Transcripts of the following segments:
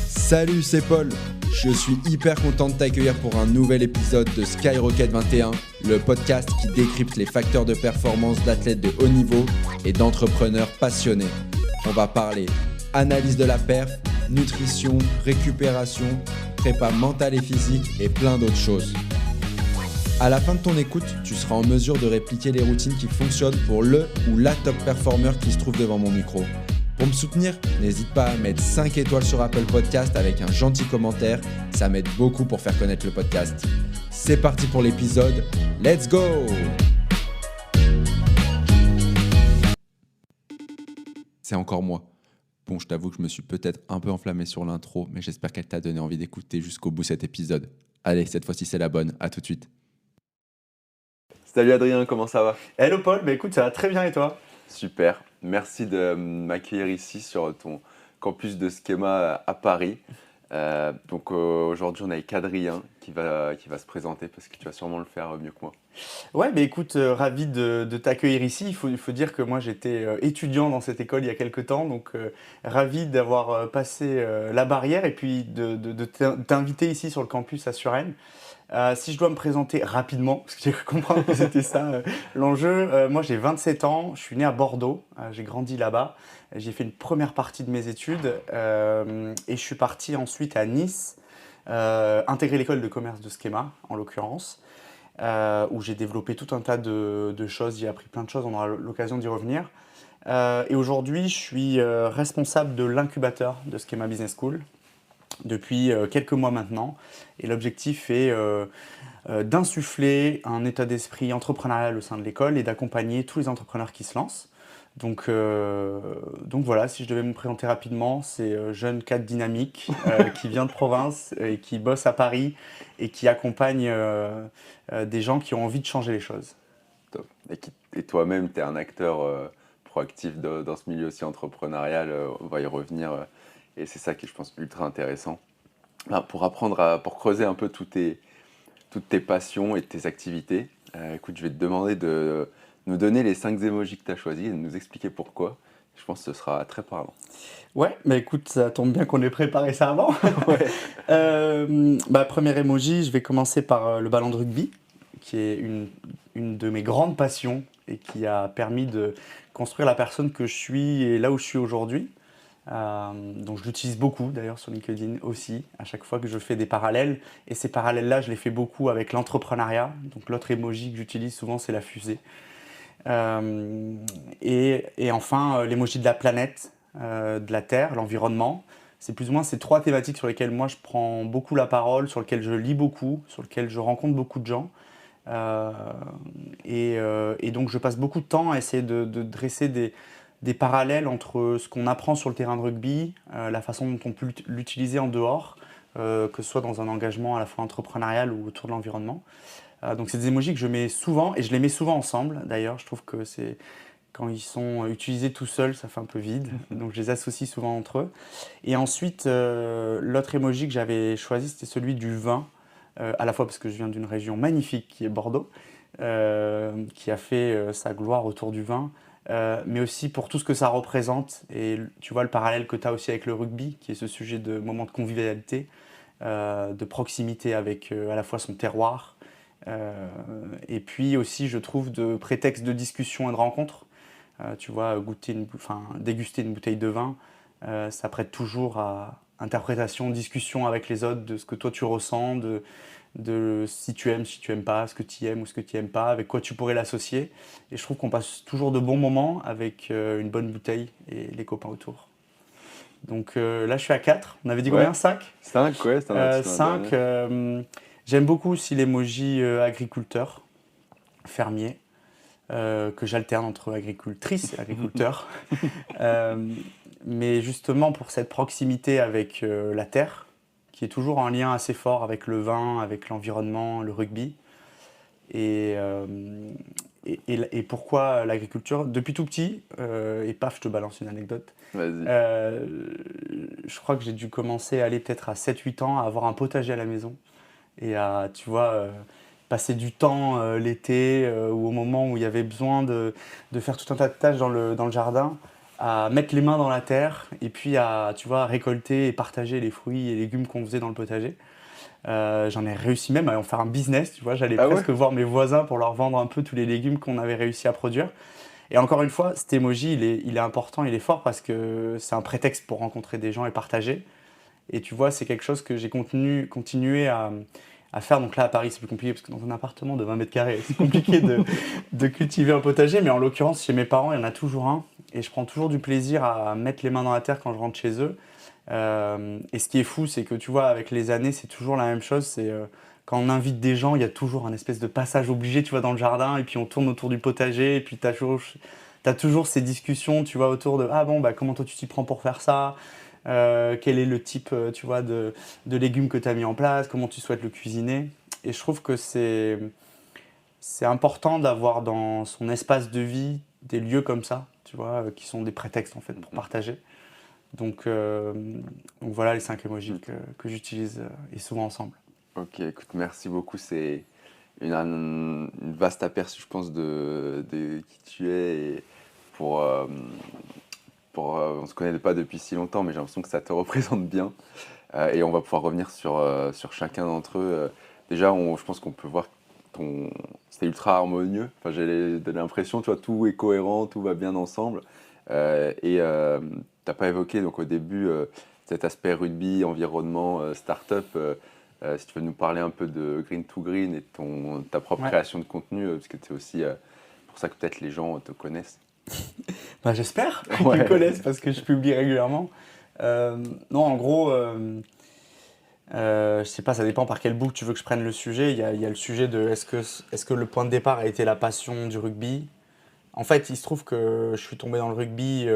Salut, c'est Paul. Je suis hyper content de t'accueillir pour un nouvel épisode de Skyrocket 21, le podcast qui décrypte les facteurs de performance d'athlètes de haut niveau et d'entrepreneurs passionnés. On va parler analyse de la perf, nutrition, récupération, prépa mentale et physique et plein d'autres choses. À la fin de ton écoute, tu seras en mesure de répliquer les routines qui fonctionnent pour le ou la top performer qui se trouve devant mon micro. Pour me soutenir, n'hésite pas à mettre 5 étoiles sur Apple Podcast avec un gentil commentaire, ça m'aide beaucoup pour faire connaître le podcast. C'est parti pour l'épisode, let's go! C'est encore moi. Bon, je t'avoue que je me suis peut-être un peu enflammé sur l'intro, mais j'espère qu'elle t'a donné envie d'écouter jusqu'au bout cet épisode. Allez, cette fois-ci c'est la bonne, à tout de suite. Salut Adrien, comment ça va? Hello Paul, écoute, ça va très bien et toi? Super, merci de m'accueillir ici sur ton campus de Schema à Paris. Aujourd'hui on est avec Adrien qui va se présenter parce que tu vas sûrement le faire mieux que moi. Ouais, écoute, ravi de t'accueillir ici. Il faut dire que moi j'étais étudiant dans cette école il y a quelques temps, donc ravi d'avoir passé la barrière et puis de t'inviter ici sur le campus à Suresnes. Si je dois me présenter rapidement, parce que j'ai cru comprendre que c'était ça l'enjeu, moi j'ai 27 ans, je suis né à Bordeaux, j'ai grandi là-bas, j'ai fait une première partie de mes études et je suis parti ensuite à Nice, intégrer l'école de commerce de Schema en l'occurrence, où j'ai développé tout un tas de choses, j'ai appris plein de choses, on aura l'occasion d'y revenir. Et aujourd'hui je suis responsable de l'incubateur de Schema Business School depuis quelques mois maintenant. Et l'objectif est d'insuffler un état d'esprit entrepreneurial au sein de l'école et d'accompagner tous les entrepreneurs qui se lancent. Donc voilà, si je devais me présenter rapidement, c'est jeune cadre dynamique qui vient de province et qui bosse à Paris et qui accompagne des gens qui ont envie de changer les choses. Top. Et toi-même, tu es un acteur proactif dans ce milieu aussi entrepreneurial, on va y revenir. Et c'est ça qui est, je pense, ultra intéressant. Pour creuser un peu toutes tes passions et tes activités, écoute, je vais te demander de nous donner les 5 émojis que tu as choisis et de nous expliquer pourquoi. Je pense que ce sera très parlant. Ouais, écoute, ça tombe bien qu'on ait préparé ça avant. Premier emoji, je vais commencer par le ballon de rugby, qui est une de mes grandes passions et qui a permis de construire la personne que je suis et là où je suis aujourd'hui. Donc je l'utilise beaucoup d'ailleurs sur LinkedIn aussi, à chaque fois que je fais des parallèles. Et ces parallèles-là, je les fais beaucoup avec l'entrepreneuriat. Donc l'autre emoji que j'utilise souvent, c'est la fusée. Et enfin, l'emoji de la planète, de la Terre, l'environnement. C'est plus ou moins ces 3 thématiques sur lesquelles moi je prends beaucoup la parole, sur lesquelles je lis beaucoup, sur lesquelles je rencontre beaucoup de gens. Et donc je passe beaucoup de temps à essayer de dresser des parallèles entre ce qu'on apprend sur le terrain de rugby, la façon dont on peut l'utiliser en dehors, que ce soit dans un engagement à la fois entrepreneurial ou autour de l'environnement. Donc c'est des emojis que je mets souvent, et je les mets souvent ensemble d'ailleurs. Je trouve que quand ils sont utilisés tout seuls, ça fait un peu vide, donc je les associe souvent entre eux. Et ensuite, l'autre emoji que j'avais choisi, c'était celui du vin, à la fois parce que je viens d'une région magnifique qui est Bordeaux, qui a fait sa gloire autour du vin, mais aussi pour tout ce que ça représente. Et tu vois le parallèle que tu as aussi avec le rugby, qui est ce sujet de moment de convivialité, de proximité avec à la fois son terroir, et puis aussi je trouve de prétexte de discussion et de rencontre. Tu vois, déguster une bouteille de vin, ça prête toujours à interprétation, discussion avec les autres de ce que toi tu ressens, de si tu aimes pas, ce que tu aimes ou ce que tu aimes pas, avec quoi tu pourrais l'associer. Et je trouve qu'on passe toujours de bons moments avec une bonne bouteille et les copains autour. Donc là, je suis à 4. On avait dit combien? 5? 5, ouais. 5. J'aime beaucoup aussi l'emoji agriculteur, fermier, que j'alterne entre agricultrice et agriculteur. Mais justement pour cette proximité avec la terre, qui est toujours un lien assez fort avec le vin, avec l'environnement, le rugby. Et pourquoi l'agriculture? Depuis tout petit, et paf, je te balance une anecdote. Vas-y. Je crois que j'ai dû commencer à aller peut-être à 7-8 ans à avoir un potager à la maison. Et à, tu vois, passer du temps l'été ou au moment où il y avait besoin de faire tout un tas de tâches dans le jardin, à mettre les mains dans la terre et puis à, tu vois, récolter et partager les fruits et légumes qu'on faisait dans le potager. J'en ai réussi même à en faire un business, tu vois, j'allais presque voir mes voisins pour leur vendre un peu tous les légumes qu'on avait réussi à produire. Et encore une fois, cet emoji, il est important, il est fort parce que c'est un prétexte pour rencontrer des gens et partager. Et tu vois, c'est quelque chose que j'ai continué à faire. Donc là, à Paris, c'est plus compliqué parce que dans un appartement de 20 mètres carrés, c'est compliqué de cultiver un potager. Mais en l'occurrence, chez mes parents, il y en a toujours un. Et je prends toujours du plaisir à mettre les mains dans la terre quand je rentre chez eux. Et ce qui est fou, c'est que tu vois, avec les années, c'est toujours la même chose. C'est quand on invite des gens, il y a toujours un espèce de passage obligé, tu vois, dans le jardin. Et puis on tourne autour du potager. Et puis t'as toujours ces discussions, tu vois, autour de « Ah bon, bah, comment toi tu t'y prends pour faire ça ?» quel est le type tu vois, de légumes que tu as mis en place, comment tu souhaites le cuisiner. Et je trouve que c'est important d'avoir dans son espace de vie des lieux comme ça, tu vois, qui sont des prétextes en fait pour partager. Donc voilà les 5 emojis que j'utilise et souvent ensemble. Ok, écoute, merci beaucoup. C'est une vaste aperçu, je pense, de qui tu es. Et pour, on ne se connaît pas depuis si longtemps, mais j'ai l'impression que ça te représente bien. Et on va pouvoir revenir sur chacun d'entre eux. Déjà, je pense qu'on peut voir que c'est ultra harmonieux. Enfin, j'ai l'impression, tu vois, tout est cohérent, tout va bien ensemble. Tu n'as pas évoqué donc, au début cet aspect rugby, environnement, start-up. Si tu veux nous parler un peu de Green to Green et ta propre création de contenu, parce que c'est aussi pour ça que peut-être les gens te connaissent. Bah, j'espère qu'ils me connaissent parce que je publie régulièrement. Non, en gros, je sais pas, ça dépend par quel bout tu veux que je prenne le sujet. Il y a le sujet de est-ce que le point de départ a été la passion du rugby. En fait, il se trouve que je suis tombé dans le rugby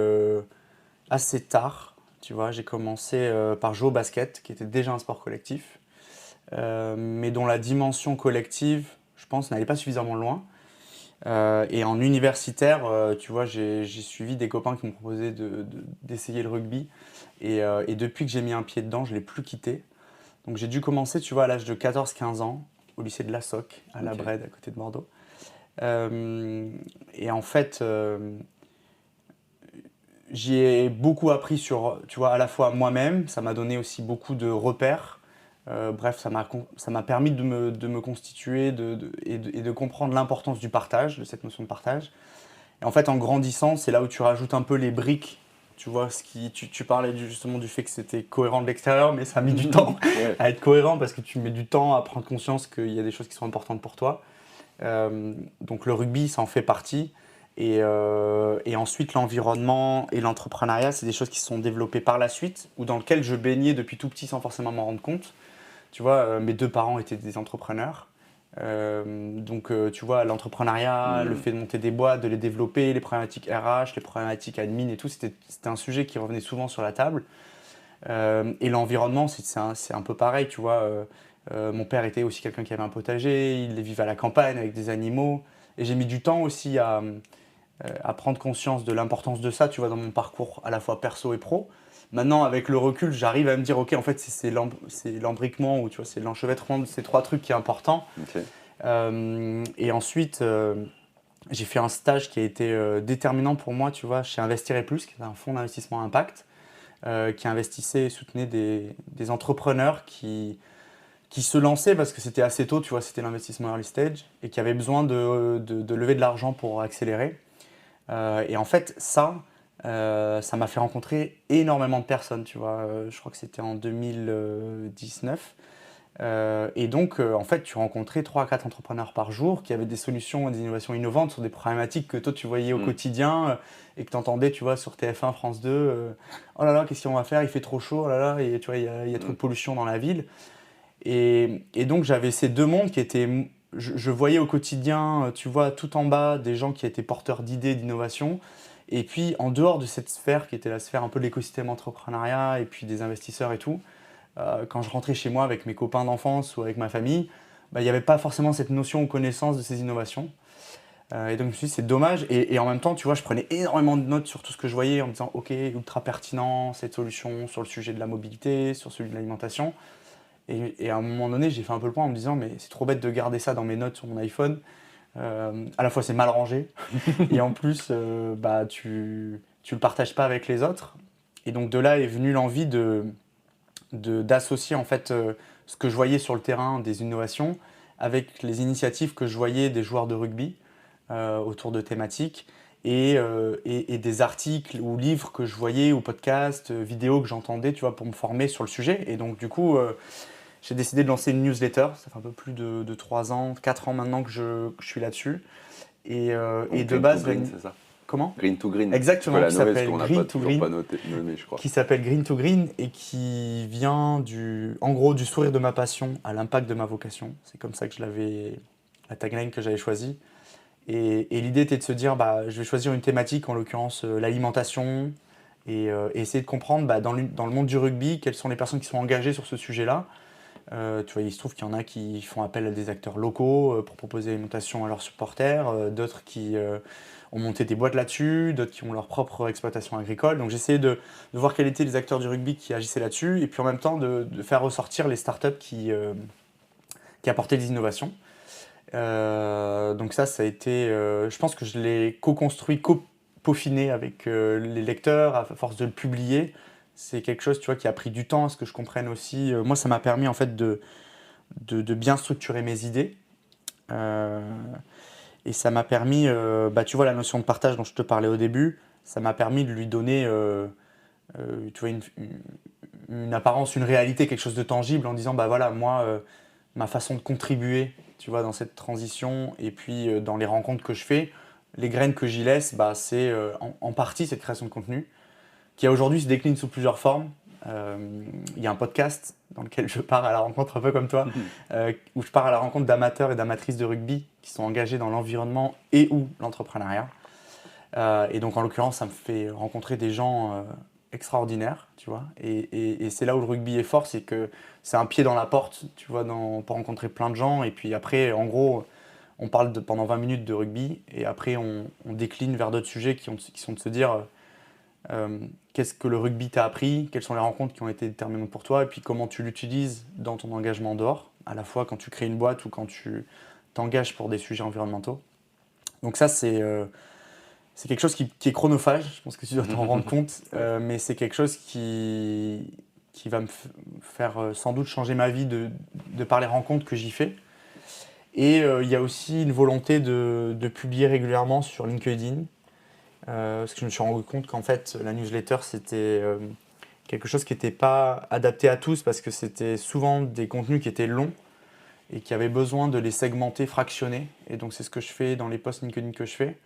assez tard. Tu vois, j'ai commencé par jouer au basket, qui était déjà un sport collectif, mais dont la dimension collective, je pense, n'allait pas suffisamment loin. Et en universitaire, tu vois, j'ai suivi des copains qui m'ont proposé d'essayer le rugby. Et depuis que j'ai mis un pied dedans, je ne l'ai plus quitté. Donc j'ai dû commencer, tu vois, à l'âge de 14-15 ans, au lycée de La Soc, à La Brède, à côté de Bordeaux. Et en fait, j'y ai beaucoup appris sur, tu vois, à la fois moi-même, ça m'a donné aussi beaucoup de repères. Bref, ça m'a permis de me constituer et de comprendre l'importance du partage, de cette notion de partage. Et en fait, en grandissant, c'est là où tu rajoutes un peu les briques. Tu vois, tu parlais justement du fait que c'était cohérent de l'extérieur, mais ça a mis du temps à être cohérent parce que tu mets du temps à prendre conscience qu'il y a des choses qui sont importantes pour toi. Donc le rugby, ça en fait partie. Et ensuite, l'environnement et l'entrepreneuriat, c'est des choses qui se sont développées par la suite ou dans lesquelles je baignais depuis tout petit sans forcément m'en rendre compte. Tu vois, mes 2 parents étaient des entrepreneurs. Donc, tu vois, l'entrepreneuriat, le fait de monter des boîtes, de les développer, les problématiques RH, les problématiques admin et tout, c'était un sujet qui revenait souvent sur la table. Et l'environnement, c'est un peu pareil, tu vois. Mon père était aussi quelqu'un qui avait un potager, il vivait à la campagne avec des animaux. Et j'ai mis du temps aussi à prendre conscience de l'importance de ça, tu vois, dans mon parcours à la fois perso et pro. Maintenant, avec le recul, j'arrive à me dire, ok, en fait, c'est l'embriquement ou tu vois, c'est l'enchevêtrement de ces 3 trucs qui est important. Et ensuite, j'ai fait un stage qui a été déterminant pour moi, tu vois, chez Investir et Plus, qui est un fonds d'investissement impact, qui investissait et soutenait des entrepreneurs qui se lançaient parce que c'était assez tôt, tu vois, c'était l'investissement early stage et qui avaient besoin de lever de l'argent pour accélérer. Et en fait, ça m'a fait rencontrer énormément de personnes, tu vois. Je crois que c'était en 2019. Et donc, en fait, tu rencontrais 3 à 4 entrepreneurs par jour qui avaient des solutions et des innovations innovantes sur des problématiques que toi, tu voyais au quotidien et que tu entendais, tu vois, sur TF1, France 2. Oh là là, qu'est-ce qu'on va faire? Il fait trop chaud, oh là là, et tu vois, il y a trop de pollution dans la ville. Et donc, j'avais ces 2 mondes qui étaient... Je voyais au quotidien, tu vois, tout en bas, des gens qui étaient porteurs d'idées, d'innovation. Et puis, en dehors de cette sphère, qui était la sphère un peu de l'écosystème entrepreneuriat et puis des investisseurs et tout, quand je rentrais chez moi avec mes copains d'enfance ou avec ma famille, il n'y avait pas forcément cette notion ou connaissance de ces innovations. Et donc, je me suis dit, c'est dommage. Et en même temps, tu vois, je prenais énormément de notes sur tout ce que je voyais en me disant, OK, ultra pertinent, cette solution sur le sujet de la mobilité, sur celui de l'alimentation. Et à un moment donné, j'ai fait un peu le point en me disant, mais c'est trop bête de garder ça dans mes notes sur mon iPhone. À la fois, c'est mal rangé. Et en plus, tu le partages pas avec les autres. Et donc de là est venue l'envie d'associer en fait ce que je voyais sur le terrain des innovations avec les initiatives que je voyais des joueurs de rugby autour de thématiques et des articles ou livres que je voyais ou podcasts, vidéos que j'entendais, tu vois, pour me former sur le sujet. Et donc du coup, j'ai décidé de lancer une newsletter. Ça fait un peu plus de 3 ans, 4 ans maintenant que je suis là-dessus. Et de base, Green, c'est ça. Comment? Green to Green. Exactement, la qui nouvelle, s'appelle parce qu'on n'a Green pas to toujours Green. pas nommé, je crois. Qui s'appelle Green to Green et qui vient en gros du sourire de ma passion à l'impact de ma vocation. C'est comme ça que la tagline que j'avais choisie. Et l'idée était de se dire, je vais choisir une thématique, en l'occurrence l'alimentation, et essayer de comprendre dans le monde du rugby, quelles sont les personnes qui sont engagées sur ce sujet-là. Tu vois, il se trouve qu'il y en a qui font appel à des acteurs locaux pour proposer l'alimentation à leurs supporters, d'autres qui ont monté des boîtes là-dessus, d'autres qui ont leur propre exploitation agricole. Donc j'essayais de voir quels étaient les acteurs du rugby qui agissaient là-dessus, et puis en même temps de faire ressortir les startups qui apportaient des innovations. Donc ça a été, je pense que je l'ai co-construit, co-peaufiné avec les lecteurs à force de le publier. C'est quelque chose, tu vois, qui a pris du temps à ce que je comprenne aussi. Moi, ça m'a permis en fait de bien structurer mes idées. Et ça m'a permis, tu vois, la notion de partage dont je te parlais au début, ça m'a permis de lui donner tu vois, une apparence, une réalité, quelque chose de tangible en disant, voilà, moi, ma façon de contribuer, tu vois, dans cette transition et puis dans les rencontres que je fais, les graines que j'y laisse, c'est en partie cette création de contenu qui aujourd'hui se décline sous plusieurs formes. Il y a un podcast dans lequel je pars à la rencontre, un peu comme toi, où je pars à la rencontre d'amateurs et d'amatrices de rugby qui sont engagés dans l'environnement et ou l'entrepreneuriat. Et donc en l'occurrence, ça me fait rencontrer des gens extraordinaires, tu vois. Et c'est là où le rugby est fort, c'est que c'est un pied dans la porte, tu vois, pour rencontrer plein de gens. Et puis après, en gros, on parle pendant 20 minutes de rugby et après on décline vers d'autres sujets qui sont de se dire qu'est-ce que le rugby t'a appris, quelles sont les rencontres qui ont été déterminantes pour toi et puis comment tu l'utilises dans ton engagement en dehors, à la fois quand tu crées une boîte ou quand tu t'engages pour des sujets environnementaux. Donc ça, c'est quelque chose qui est chronophage, je pense que tu dois t'en rendre compte, mais c'est quelque chose qui va me faire sans doute changer ma vie de par les rencontres que j'y fais. Et il y a aussi une volonté de publier régulièrement sur LinkedIn, parce que je me suis rendu compte qu'en fait, la newsletter, c'était quelque chose qui n'était pas adapté à tous, parce que c'était souvent des contenus qui étaient longs et qui avaient besoin de les segmenter, fractionner. Et donc, c'est ce que je fais dans les posts LinkedIn que je fais.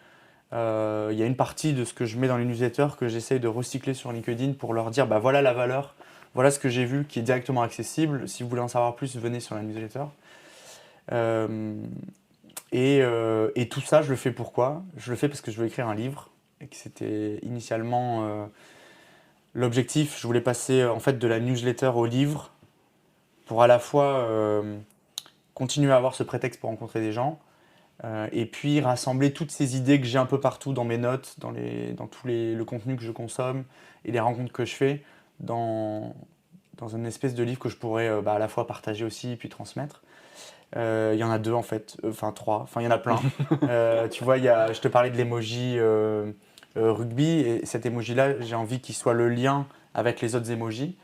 Il y a une partie de ce que je mets dans les newsletters que j'essaye de recycler sur LinkedIn pour leur dire voilà la valeur, voilà ce que j'ai vu qui est directement accessible. Si vous voulez en savoir plus, venez sur la newsletter. Et tout ça, je le fais pourquoi? Je le fais parce que je veux écrire un livre et que c'était initialement l'objectif. Je voulais passer en fait de la newsletter au livre pour à la fois continuer à avoir ce prétexte pour rencontrer des gens et puis rassembler toutes ces idées que j'ai un peu partout dans mes notes, dans tout le contenu que je consomme et les rencontres que je fais dans une espèce de livre que je pourrais à la fois partager aussi et puis transmettre. Il y en a 2 en fait, enfin 3, il y en a plein. Tu vois, je te parlais de l'emoji rugby et cet emoji-là, j'ai envie qu'il soit le lien avec les autres emojis.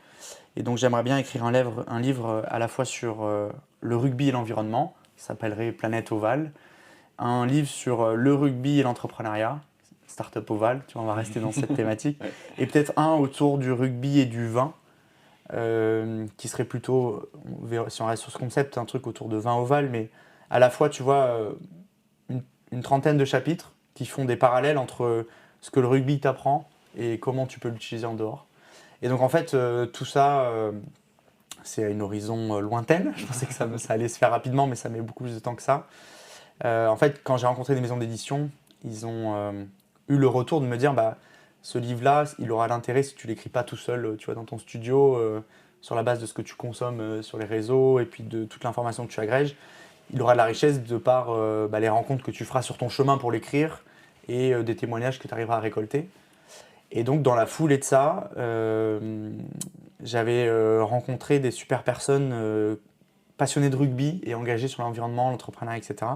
Et donc j'aimerais bien écrire un livre à la fois sur le rugby et l'environnement, qui s'appellerait Planète Ovale. Un livre sur le rugby et l'entrepreneuriat, Startup Ovale, tu vois, on va rester dans cette thématique. Et peut-être un autour du rugby et du vin, qui serait plutôt, si on reste sur ce concept, un truc autour de vin ovale, mais à la fois, tu vois, une trentaine de chapitres qui font des parallèles entre ce que le rugby t'apprend et comment tu peux l'utiliser en dehors. Et donc en fait, tout ça, c'est à une horizon lointaine. Je pensais que ça allait se faire rapidement, mais ça met beaucoup plus de temps que ça. En fait, quand j'ai rencontré des maisons d'édition, ils ont eu le retour de me dire ce livre-là, il aura l'intérêt si tu ne l'écris pas tout seul, tu vois, dans ton studio, sur la base de ce que tu consommes sur les réseaux et puis de toute l'information que tu agrèges. Il aura de la richesse de par les rencontres que tu feras sur ton chemin pour l'écrire et des témoignages que tu arriveras à récolter. Et donc, dans la foulée de ça, j'avais rencontré des super personnes passionnées de rugby et engagées sur l'environnement, l'entrepreneuriat, etc.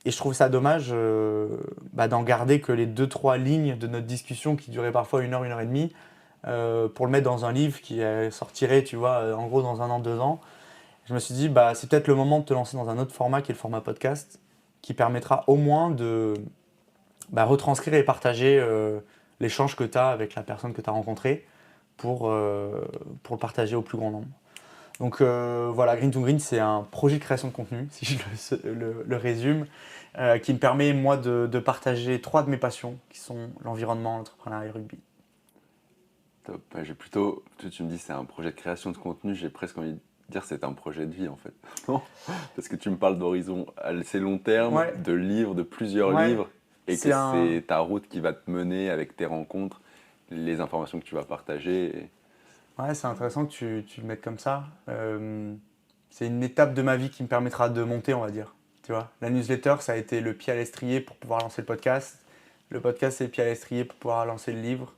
Et je trouve ça dommage d'en garder que les 2-3 lignes de notre discussion qui duraient parfois 1 heure, 1 heure et demie, pour le mettre dans un livre qui sortirait, tu vois, en gros dans 1 an, 2 ans. Je me suis dit, c'est peut-être le moment de te lancer dans un autre format qui est le format podcast, qui permettra au moins de retranscrire et partager l'échange que tu as avec la personne que tu as rencontrée pour le partager au plus grand nombre. Donc voilà, Green to Green, c'est un projet de création de contenu, si je le résume, qui me permet, moi, de partager 3 de mes passions, qui sont l'environnement, l'entrepreneuriat et le rugby. Top. Tu me dis c'est un projet de création de contenu, j'ai presque envie de dire que c'est un projet de vie en fait. Non ? Parce que tu me parles d'horizon assez long terme, Ouais. de livres, de plusieurs Ouais. livres, et C'est que un- c'est ta route qui va te mener avec tes rencontres, les informations que tu vas partager. Ouais, c'est intéressant que tu le mettes comme ça. C'est une étape de ma vie qui me permettra de monter, on va dire. Tu vois, la newsletter, ça a été le pied à l'étrier pour pouvoir lancer le podcast. Le podcast, c'est le pied à l'étrier pour pouvoir lancer le livre.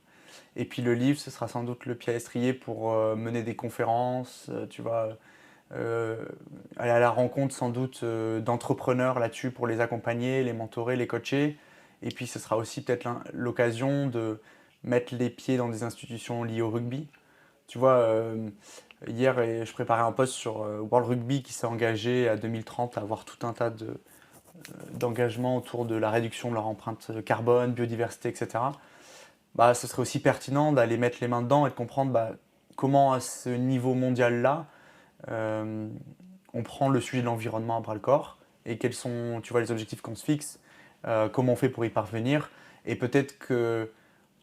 Et puis le livre, ce sera sans doute le pied à l'étrier pour mener des conférences, tu vois, aller à la rencontre sans doute d'entrepreneurs là-dessus pour les accompagner, les mentorer, les coacher. Et puis ce sera aussi peut-être l'occasion de mettre les pieds dans des institutions liées au rugby. Tu vois, hier, je préparais un post sur World Rugby qui s'est engagé à 2030 à avoir tout un tas d'engagements autour de la réduction de leur empreinte carbone, biodiversité, etc. Ce serait aussi pertinent d'aller mettre les mains dedans et de comprendre comment, à ce niveau mondial-là, on prend le sujet de l'environnement à bras-le-corps et quels sont, tu vois, les objectifs qu'on se fixe, comment on fait pour y parvenir. Et peut-être que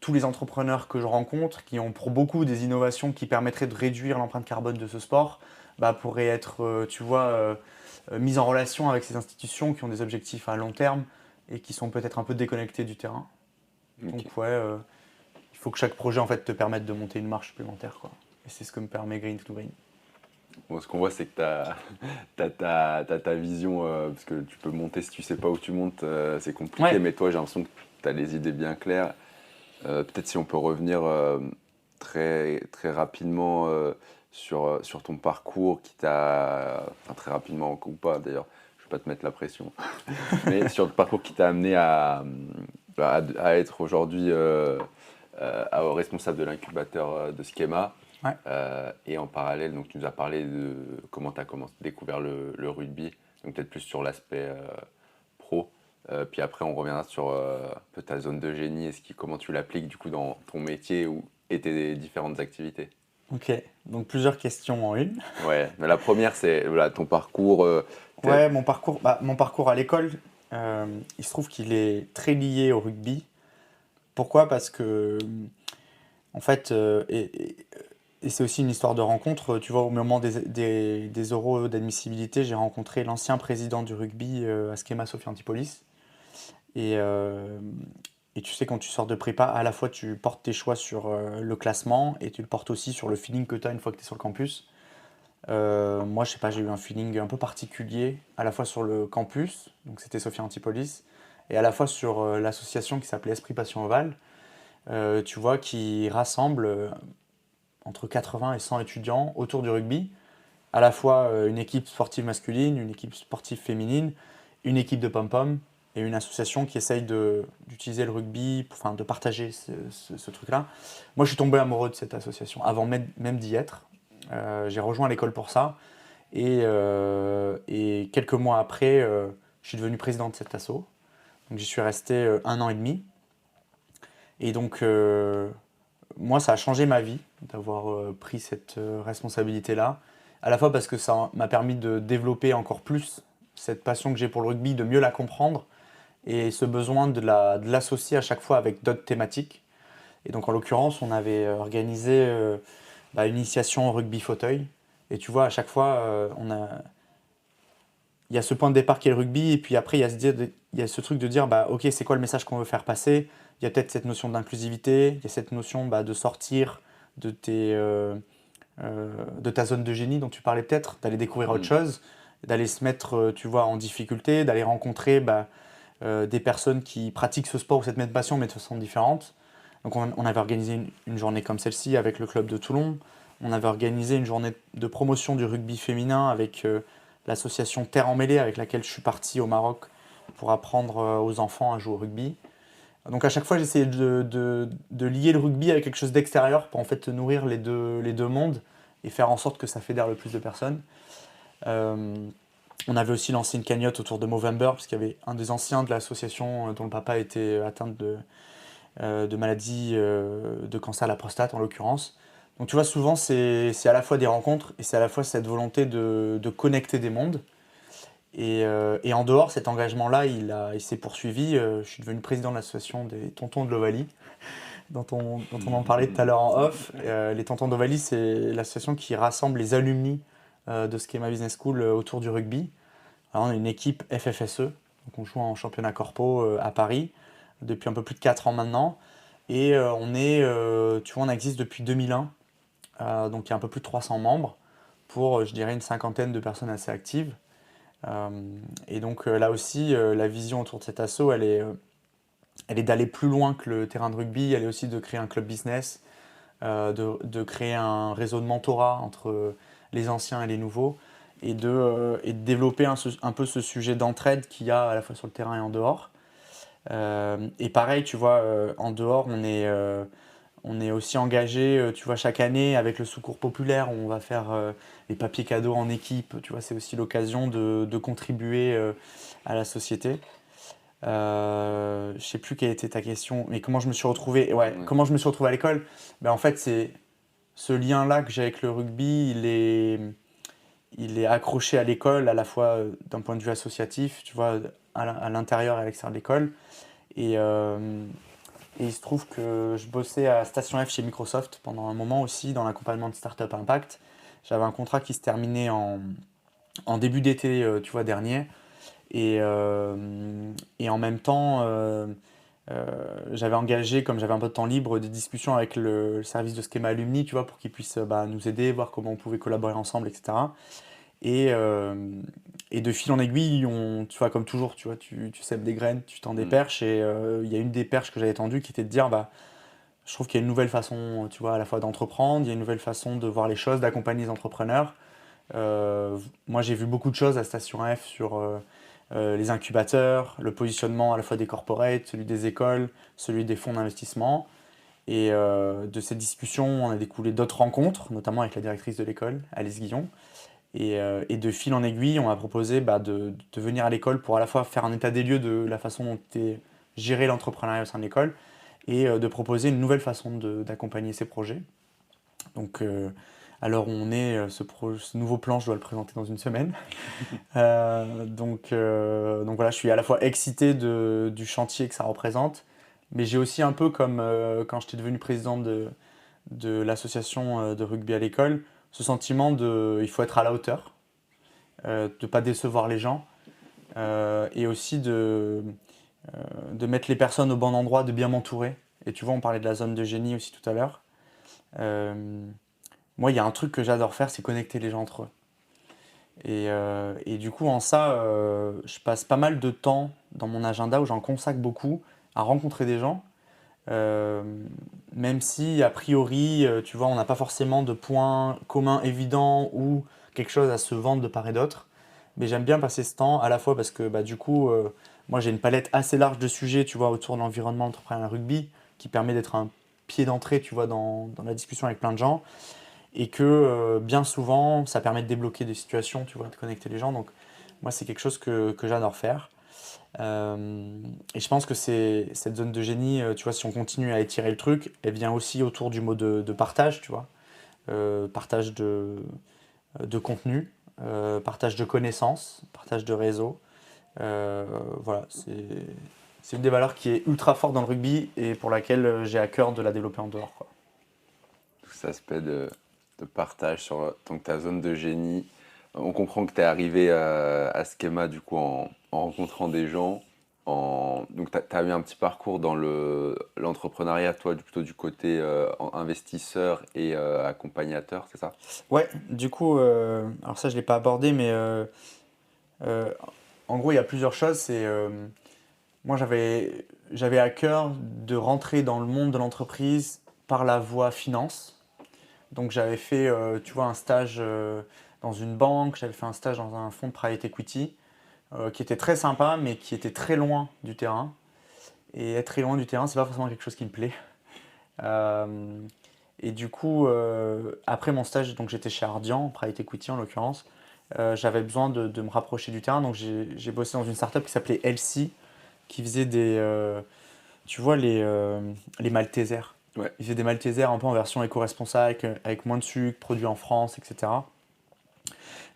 tous les entrepreneurs que je rencontre, qui ont pour beaucoup des innovations qui permettraient de réduire l'empreinte carbone de ce sport, pourraient être, mis en relation avec ces institutions qui ont des objectifs à long terme et qui sont peut-être un peu déconnectés du terrain. Okay. Donc il faut que chaque projet en fait te permette de monter une marche supplémentaire, quoi. Et c'est ce que me permet Green to Green. Bon, ce qu'on voit, c'est que tu as ta vision, parce que tu peux monter si tu sais pas où tu montes, c'est compliqué, Ouais. mais toi, j'ai l'impression que tu as les idées bien claires. Peut-être si on peut revenir très, très rapidement sur ton parcours qui t'a... Enfin, très rapidement ou pas, d'ailleurs, je ne vais pas te mettre la pression. Mais sur le parcours qui t'a amené à être aujourd'hui responsable de l'incubateur de Schema. Ouais. Et en parallèle, donc, tu nous as parlé de comment tu as découvert le rugby, donc peut-être plus sur l'aspect pro. Puis après, on reviendra sur un peu ta zone de génie et comment tu l'appliques du coup dans ton métier et tes différentes activités. Ok, donc plusieurs questions en une. Ouais, mais la première, c'est ton parcours. Ouais, mon parcours à l'école, il se trouve qu'il est très lié au rugby. Pourquoi ? Parce que, en fait, et c'est aussi une histoire de rencontre. Tu vois, au moment des oraux d'admissibilité, j'ai rencontré l'ancien président du rugby à Schema Sophia Antipolis. Et tu sais, quand tu sors de prépa, à la fois tu portes tes choix sur le classement et tu le portes aussi sur le feeling que tu as une fois que tu es sur le campus. Moi, je sais pas, j'ai eu un feeling un peu particulier, à la fois sur le campus, donc c'était Sophia Antipolis, et à la fois sur l'association qui s'appelait Esprit Passion Oval, tu vois, qui rassemble entre 80 et 100 étudiants autour du rugby, à la fois une équipe sportive masculine, une équipe sportive féminine, une équipe de pom-pom, et une association qui essaye d'utiliser le rugby, de partager ce truc-là. Moi, je suis tombé amoureux de cette association, avant même d'y être. J'ai rejoint l'école pour ça. Et quelques mois après, je suis devenu président de cet asso. Donc, j'y suis resté 1 an et demi. Et donc, moi, ça a changé ma vie d'avoir pris cette responsabilité-là. À la fois parce que ça m'a permis de développer encore plus cette passion que j'ai pour le rugby, de mieux la comprendre et ce besoin de l'associer à chaque fois avec d'autres thématiques. Et donc, en l'occurrence, on avait organisé une initiation au rugby fauteuil. Et tu vois, à chaque fois, il y a ce point de départ qui est le rugby, et puis après, il y a ce truc de dire, ok, c'est quoi le message qu'on veut faire passer ? Il y a peut-être cette notion d'inclusivité, il y a cette notion de sortir de ta zone de génie dont tu parlais peut-être, d'aller découvrir autre chose, d'aller se mettre, tu vois, en difficulté, d'aller rencontrer des personnes qui pratiquent ce sport ou cette même passion, mais de façon différente. Donc on avait organisé une journée comme celle-ci avec le club de Toulon. On avait organisé une journée de promotion du rugby féminin avec l'association Terre en Mêlée, avec laquelle je suis parti au Maroc pour apprendre aux enfants à jouer au rugby. Donc à chaque fois, j'essayais de lier le rugby avec quelque chose d'extérieur pour en fait nourrir les deux mondes et faire en sorte que ça fédère le plus de personnes. On avait aussi lancé une cagnotte autour de Movember, parce qu'il y avait un des anciens de l'association dont le papa était atteint de maladie de cancer à la prostate en l'occurrence. Donc tu vois, souvent c'est à la fois des rencontres et c'est à la fois cette volonté de connecter des mondes. Et en dehors, cet engagement-là, il s'est poursuivi. Je suis devenu président de l'association des Tontons de l'Ovalie, dont on en parlait tout à l'heure en off. Les Tontons d'Ovalie, c'est l'association qui rassemble les alumni de Schema Business School autour du rugby. Alors, on a une équipe FFSE, donc on joue en championnat corpo à Paris depuis un peu plus de 4 ans maintenant. Et tu vois, on existe depuis 2001, donc il y a un peu plus de 300 membres pour, je dirais, une cinquantaine de personnes assez actives. Et donc là aussi, la vision autour de cet asso, elle est d'aller plus loin que le terrain de rugby, elle est aussi de créer un club business, de créer un réseau de mentorat entre les anciens et les nouveaux, et de développer un peu ce sujet d'entraide qu'il y a à la fois sur le terrain et en dehors. Et pareil, tu vois, en dehors, on est aussi engagé, tu vois, chaque année avec le Secours Populaire, on va faire les papiers cadeaux en équipe. Tu vois, c'est aussi l'occasion de contribuer à la société. Je sais plus quelle était ta question, mais comment je me suis retrouvé. Ouais, comment je me suis retrouvé à l'école. Ben, en fait, c'est ce lien-là que j'ai avec le rugby, il est accroché à l'école, à la fois d'un point de vue associatif, tu vois, à l'intérieur et à l'extérieur de l'école. Et il se trouve que je bossais à Station F chez Microsoft pendant un moment aussi dans l'accompagnement de Startup Impact. J'avais un contrat qui se terminait en début d'été, tu vois, dernier. Et en même temps, j'avais engagé, comme j'avais un peu de temps libre, des discussions avec le service de Schema Alumni, tu vois, pour qu'ils puissent nous aider, voir comment on pouvait collaborer ensemble, etc. Et de fil en aiguille, tu vois, comme toujours, tu vois, tu sèmes des graines, tu tends des perches. Et il y a une des perches que j'avais tendues qui était de dire, je trouve qu'il y a une nouvelle façon, tu vois, à la fois d'entreprendre, il y a une nouvelle façon de voir les choses, d'accompagner les entrepreneurs. Moi, j'ai vu beaucoup de choses à Station F sur les incubateurs, le positionnement à la fois des corporates, celui des écoles, celui des fonds d'investissement. Et de cette discussion, on a découlé d'autres rencontres, notamment avec la directrice de l'école, Alice Guillon. Et de fil en aiguille, on m'a proposé de venir à l'école pour à la fois faire un état des lieux de la façon dont est géré l'entrepreneuriat au sein de l'école et de proposer une nouvelle façon d'accompagner ces projets. Donc, alors on est, ce nouveau plan, je dois le présenter dans une semaine. Donc voilà, je suis à la fois excité du chantier que ça représente, mais j'ai aussi un peu comme quand j'étais devenu président de l'association de rugby à l'école, ce sentiment il faut être à la hauteur, de ne pas décevoir les gens, et aussi de mettre les personnes au bon endroit, de bien m'entourer. Et tu vois, on parlait de la zone de génie aussi tout à l'heure. Moi, il y a un truc que j'adore faire, c'est connecter les gens entre eux. Et du coup, en ça, je passe pas mal de temps dans mon agenda où j'en consacre beaucoup à rencontrer des gens. Même si, a priori, tu vois, on n'a pas forcément de points communs évidents ou quelque chose à se vendre de part et d'autre. Mais j'aime bien passer ce temps, à la fois parce que du coup, moi j'ai une palette assez large de sujets, tu vois, autour de l'environnement entrepreneurial rugby, qui permet d'être un pied d'entrée, tu vois, dans la discussion avec plein de gens. Et que bien souvent, ça permet de débloquer des situations, tu vois, de connecter les gens. Donc moi, c'est quelque chose que j'adore faire. Et je pense que cette zone de génie, tu vois, si on continue à étirer le truc, elle vient aussi autour du mot de partage, tu vois. Partage de contenu, partage de connaissances, partage de réseau. Voilà, c'est une des valeurs qui est ultra forte dans le rugby et pour laquelle j'ai à cœur de la développer en dehors, quoi. Tout cet aspect de partage sur ta zone de génie. On comprend que tu es arrivé à Schema du coup en rencontrant des gens. Donc tu as eu un petit parcours dans l'entrepreneuriat, toi, plutôt du côté investisseur et accompagnateur, c'est ça? Ouais, du coup, alors ça je ne l'ai pas abordé, mais en gros il y a plusieurs choses. Moi j'avais à cœur de rentrer dans le monde de l'entreprise par la voie finance. Donc j'avais fait, tu vois, un stage dans une banque, j'avais fait un stage dans un fonds de private equity. qui était très sympa, mais qui était très loin du terrain. Et être très loin du terrain, c'est pas forcément quelque chose qui me plaît. Et du coup, après mon stage, donc j'étais chez Ardian, Private Equity en l'occurrence, j'avais besoin de me rapprocher du terrain. Donc j'ai bossé dans une startup qui s'appelait LC, qui faisait tu vois, les Maltesers. Ouais. Ils faisaient des Maltesers un peu en version éco-responsable, avec moins de sucre, produits en France, etc.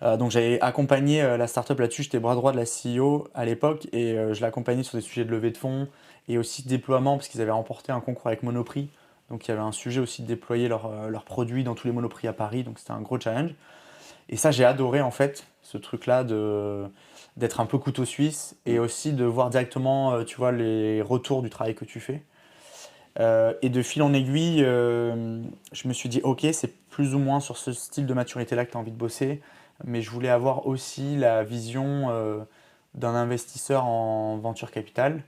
Donc j'avais accompagné la startup là-dessus, j'étais bras droit de la CEO à l'époque et je l'accompagnais sur des sujets de levée de fonds et aussi de déploiement parce qu'ils avaient remporté un concours avec Monoprix. Donc il y avait un sujet aussi de déployer leurs produits dans tous les Monoprix à Paris, donc c'était un gros challenge. Et ça j'ai adoré en fait, ce truc-là d'être un peu couteau suisse et aussi de voir directement tu vois, les retours du travail que tu fais. Et de fil en aiguille, je me suis dit ok, c'est plus ou moins sur ce style de maturité-là que tu as envie de bosser, mais je voulais avoir aussi la vision d'un investisseur en venture capital.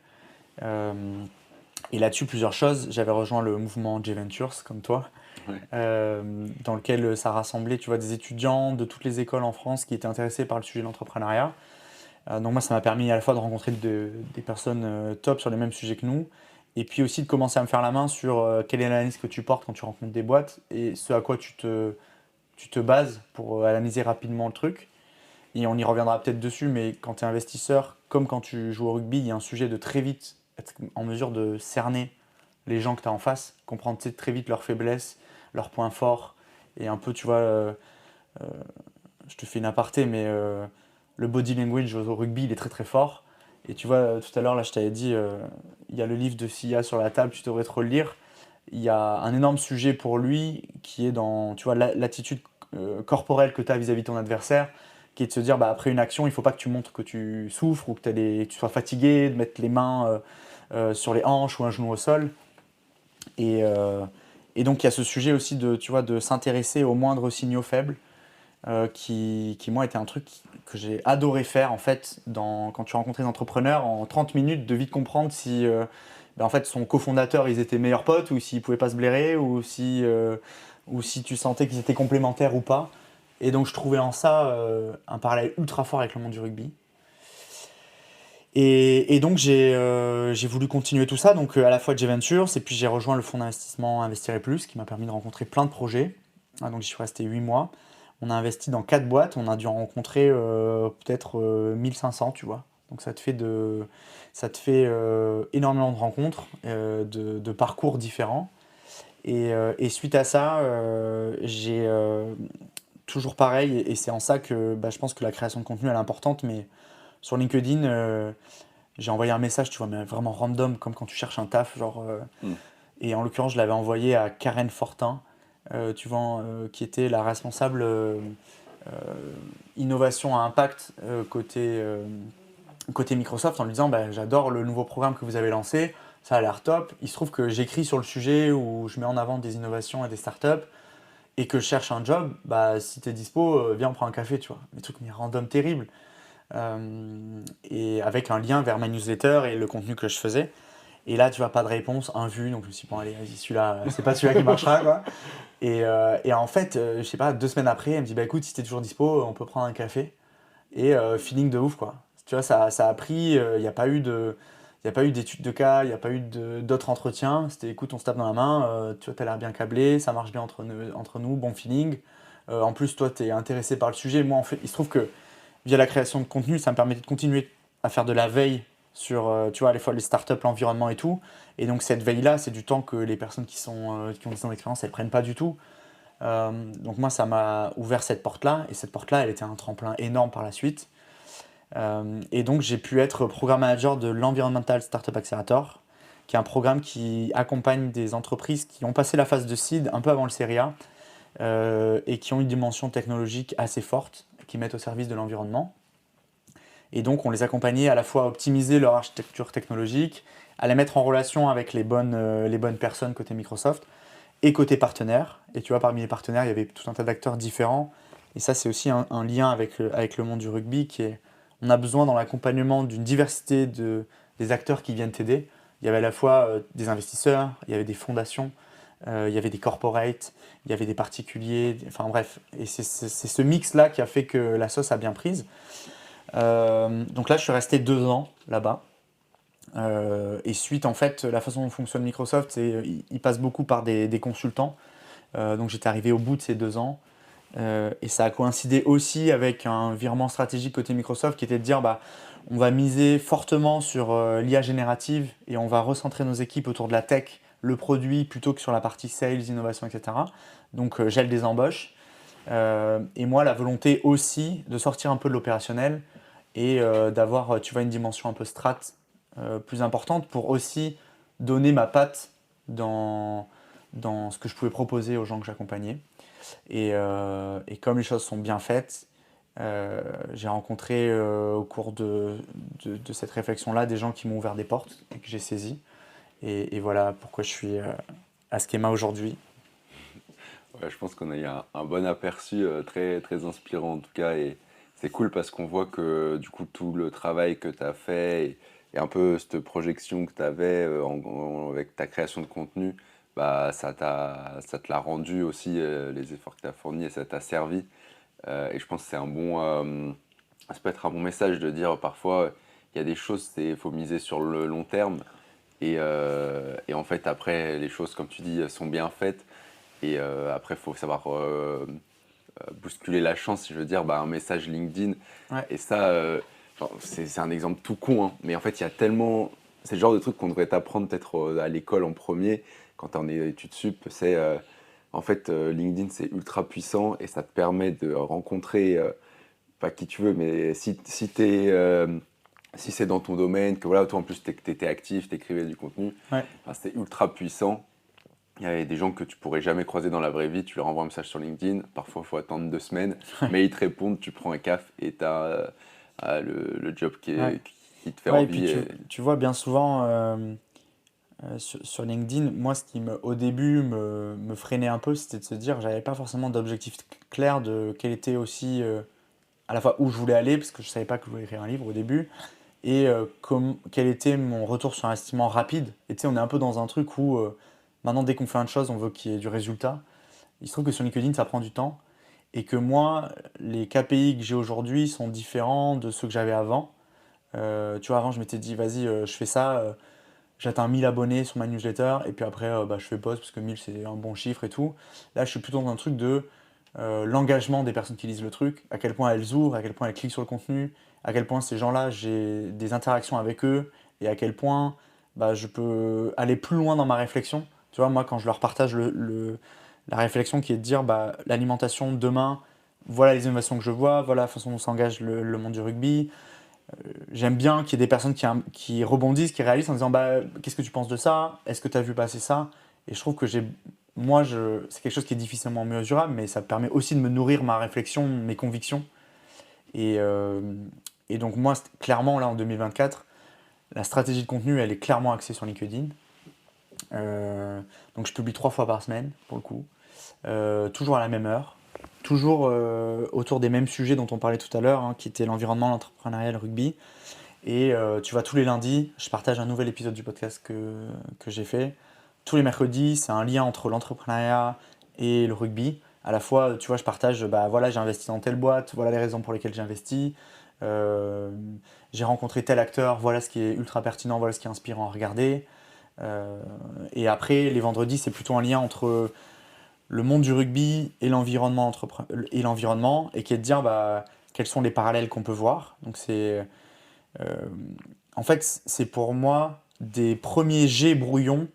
Et là-dessus, plusieurs choses. J'avais rejoint le mouvement J-Ventures, comme toi, dans lequel ça rassemblait tu vois, des étudiants de toutes les écoles en France qui étaient intéressés par le sujet de l'entrepreneuriat. Donc moi, ça m'a permis à la fois de rencontrer des personnes top sur les mêmes sujets que nous, et puis aussi de commencer à me faire la main sur quelle est l'analyse que tu portes quand tu rencontres des boîtes, et ce à quoi tu te bases pour analyser rapidement le truc. Et on y reviendra peut-être dessus, mais quand tu es investisseur, comme quand tu joues au rugby, il y a un sujet de très vite être en mesure de cerner les gens que tu as en face, comprendre très vite leurs faiblesses, leurs points forts, et un peu, tu vois, je te fais une aparté, mais le body language au rugby, il est très très fort. Et tu vois, tout à l'heure, là, je t'avais dit, il y a le livre de Sia sur la table, tu devrais te relire. Il y a un énorme sujet pour lui qui est dans, tu vois, l'attitude corporelle que tu as vis-à-vis de ton adversaire, qui est de se dire, bah, après une action, il ne faut pas que tu montres que tu souffres ou que tu sois fatigué, de mettre les mains sur les hanches ou un genou au sol. Et donc, il y a ce sujet aussi tu vois, de s'intéresser aux moindres signaux faibles, qui moi, était un truc que j'ai adoré faire, en fait, quand tu rencontres des entrepreneurs, en 30 minutes, de vite comprendre si en fait, son cofondateur, ils étaient meilleurs potes, ou s'ils ne pouvaient pas se blairer, ou si tu sentais qu'ils étaient complémentaires ou pas. Et donc, je trouvais en ça un parallèle ultra fort avec le monde du rugby. Et donc, j'ai voulu continuer tout ça, donc à la fois J-Ventures, et puis j'ai rejoint le fonds d'investissement Investir et Plus, qui m'a permis de rencontrer plein de projets. Donc, j'y suis resté 8 mois. On a investi dans 4 boîtes, on a dû en rencontrer peut-être 1500, tu vois. Donc, ça te fait énormément de rencontres, de parcours différents. Et suite à ça, j'ai toujours pareil, et c'est en ça que je pense que la création de contenu elle est importante, mais sur LinkedIn, j'ai envoyé un message, tu vois, mais vraiment random, comme quand tu cherches un taf, genre. Et en l'occurrence, je l'avais envoyé à Karen Fortin, tu vois, qui était la responsable innovation à impact côté Microsoft, en lui disant j'adore le nouveau programme que vous avez lancé, ça a l'air top. Il se trouve que j'écris sur le sujet où je mets en avant des innovations et des startups et que je cherche un job, si tu es dispo, viens on prend un café, tu vois. Des trucs mais random terribles. Et avec un lien vers ma newsletter et le contenu que je faisais. Et là, tu vois, pas de réponse, un vu, donc je me suis dit, bon, allez, vas-y, celui-là, c'est pas celui-là qui marchera, quoi. Et en fait, je sais pas, 2 semaines après, elle me dit, écoute, si t'es toujours dispo, on peut prendre un café. Et feeling de ouf, quoi. Tu vois, ça a pris, il n'y a pas eu d'études de cas, il n'y a pas eu d'autres entretiens. C'était, écoute, on se tape dans la main, tu vois, t'as l'air bien câblé, ça marche bien entre nous, bon feeling. En plus, toi, t'es intéressé par le sujet. Moi, en fait, il se trouve que via la création de contenu, ça me permettait de continuer à faire de la veille sur tu vois, à la fois les startups, l'environnement et tout. Et donc cette veille-là, c'est du temps que les personnes qui ont 10 ans d'expérience, elles ne prennent pas du tout. Donc moi, ça m'a ouvert cette porte-là. Et cette porte-là, elle était un tremplin énorme par la suite. Et donc j'ai pu être programme manager de l'Environmental Startup Accelerator, qui est un programme qui accompagne des entreprises qui ont passé la phase de seed un peu avant le Serie A et qui ont une dimension technologique assez forte, qui mettent au service de l'environnement. Et donc, on les accompagnait à la fois à optimiser leur architecture technologique, à la mettre en relation avec les bonnes personnes côté Microsoft et côté partenaires. Et tu vois, parmi les partenaires, il y avait tout un tas d'acteurs différents. Et ça, c'est aussi un lien avec le monde du rugby qui est, on a besoin dans l'accompagnement d'une diversité des acteurs qui viennent t'aider. Il y avait à la fois des investisseurs, il y avait des fondations, il y avait des corporates, il y avait des particuliers, enfin bref. Et c'est ce mix-là qui a fait que la sauce a bien prise. Donc là, je suis resté 2 ans là-bas. Et suite, en fait, la façon dont fonctionne Microsoft, c'est ils passent beaucoup par des consultants. Donc j'étais arrivé au bout de ces 2 ans. Et ça a coïncidé aussi avec un virement stratégique côté Microsoft qui était de dire on va miser fortement sur l'IA générative et on va recentrer nos équipes autour de la tech, le produit, plutôt que sur la partie sales, innovation, etc. Donc gel des embauches. Et moi, la volonté aussi de sortir un peu de l'opérationnel et d'avoir une dimension un peu strat plus importante pour aussi donner ma patte dans ce que je pouvais proposer aux gens que j'accompagnais. Et comme les choses sont bien faites, j'ai rencontré au cours de cette réflexion-là des gens qui m'ont ouvert des portes et que j'ai saisies. Et voilà pourquoi je suis à Schema aujourd'hui. Ouais, je pense qu'on a eu un bon aperçu, très, très inspirant en tout cas. Et c'est cool parce qu'on voit que du coup tout le travail que tu as fait et un peu cette projection que tu avais avec ta création de contenu, ça te l'a rendu aussi, les efforts que tu as fournis et ça t'a servi. Et je pense que ça peut être un bon message de dire parfois il y a des choses, il faut miser sur le long terme. Et en fait, après, les choses, comme tu dis, sont bien faites. Et après, il faut savoir bousculer la chance, si je veux dire, un message LinkedIn. Ouais. Et ça, c'est un exemple tout con, hein, mais en fait, il y a tellement. C'est le genre de truc qu'on devrait t'apprendre peut-être à l'école en premier, quand tu es en études sup. C'est en fait, LinkedIn, c'est ultra puissant et ça te permet de rencontrer, pas qui tu veux, mais si c'est dans ton domaine, que voilà, toi en plus tu étais actif, tu écrivais du contenu, Ouais. c'est ultra puissant. Il y a des gens que tu pourrais jamais croiser dans la vraie vie, tu leur envoies un message sur LinkedIn, parfois il faut attendre 2 semaines, mais ils te répondent, tu prends un café et tu as le job Ouais. qui te fait Ouais, et envie. puis tu vois bien souvent sur LinkedIn, moi ce qui au début me freinait un peu, c'était de se dire j'avais pas forcément d'objectif clair de quel était aussi à la fois où je voulais aller, parce que je savais pas que je voulais écrire un livre au début, et quel était mon retour sur investissement rapide. Et tu sais, on est un peu dans un truc où maintenant dès qu'on fait une chose, on veut qu'il y ait du résultat. Il se trouve que sur LinkedIn, ça prend du temps, et que moi, les KPI que j'ai aujourd'hui sont différents de ceux que j'avais avant. Tu vois, avant, je m'étais dit, vas-y, je fais ça, j'atteins 1000 abonnés sur ma newsletter, et puis après, je fais pause, parce que 1000, c'est un bon chiffre et tout. Là, je suis plutôt dans un truc de l'engagement des personnes qui lisent le truc, à quel point elles ouvrent, à quel point elles cliquent sur le contenu, à quel point ces gens-là, j'ai des interactions avec eux, et à quel point je peux aller plus loin dans ma réflexion. Tu vois, moi, quand je leur partage la réflexion qui est de dire, l'alimentation demain, voilà les innovations que je vois, voilà la façon dont s'engage le monde du rugby. J'aime bien qu'il y ait des personnes qui rebondissent, qui réalisent en disant qu'est-ce que tu penses de ça? Est-ce que tu as vu passer ça? Et je trouve que c'est quelque chose qui est difficilement mesurable, mais ça permet aussi de me nourrir ma réflexion, mes convictions. Et, euh, et donc moi, clairement, là en 2024, la stratégie de contenu, elle est clairement axée sur LinkedIn. Donc je publie 3 fois par semaine, pour le coup. Toujours à la même heure. Toujours autour des mêmes sujets dont on parlait tout à l'heure, hein, qui étaient l'environnement, l'entrepreneuriat, le rugby. Et tu vois, tous les lundis, je partage un nouvel épisode du podcast que j'ai fait. Tous les mercredis, c'est un lien entre l'entrepreneuriat et le rugby. À la fois, tu vois, je partage, voilà, j'ai investi dans telle boîte, voilà les raisons pour lesquelles j'ai investi. Euh, j'ai rencontré tel acteur, voilà ce qui est ultra pertinent, voilà ce qui est inspirant à regarder. Et après, les vendredis, c'est plutôt un lien entre le monde du rugby et l'environnement, et qui est de dire quels sont les parallèles qu'on peut voir. Donc euh, en fait, c'est pour moi des premiers jets brouillons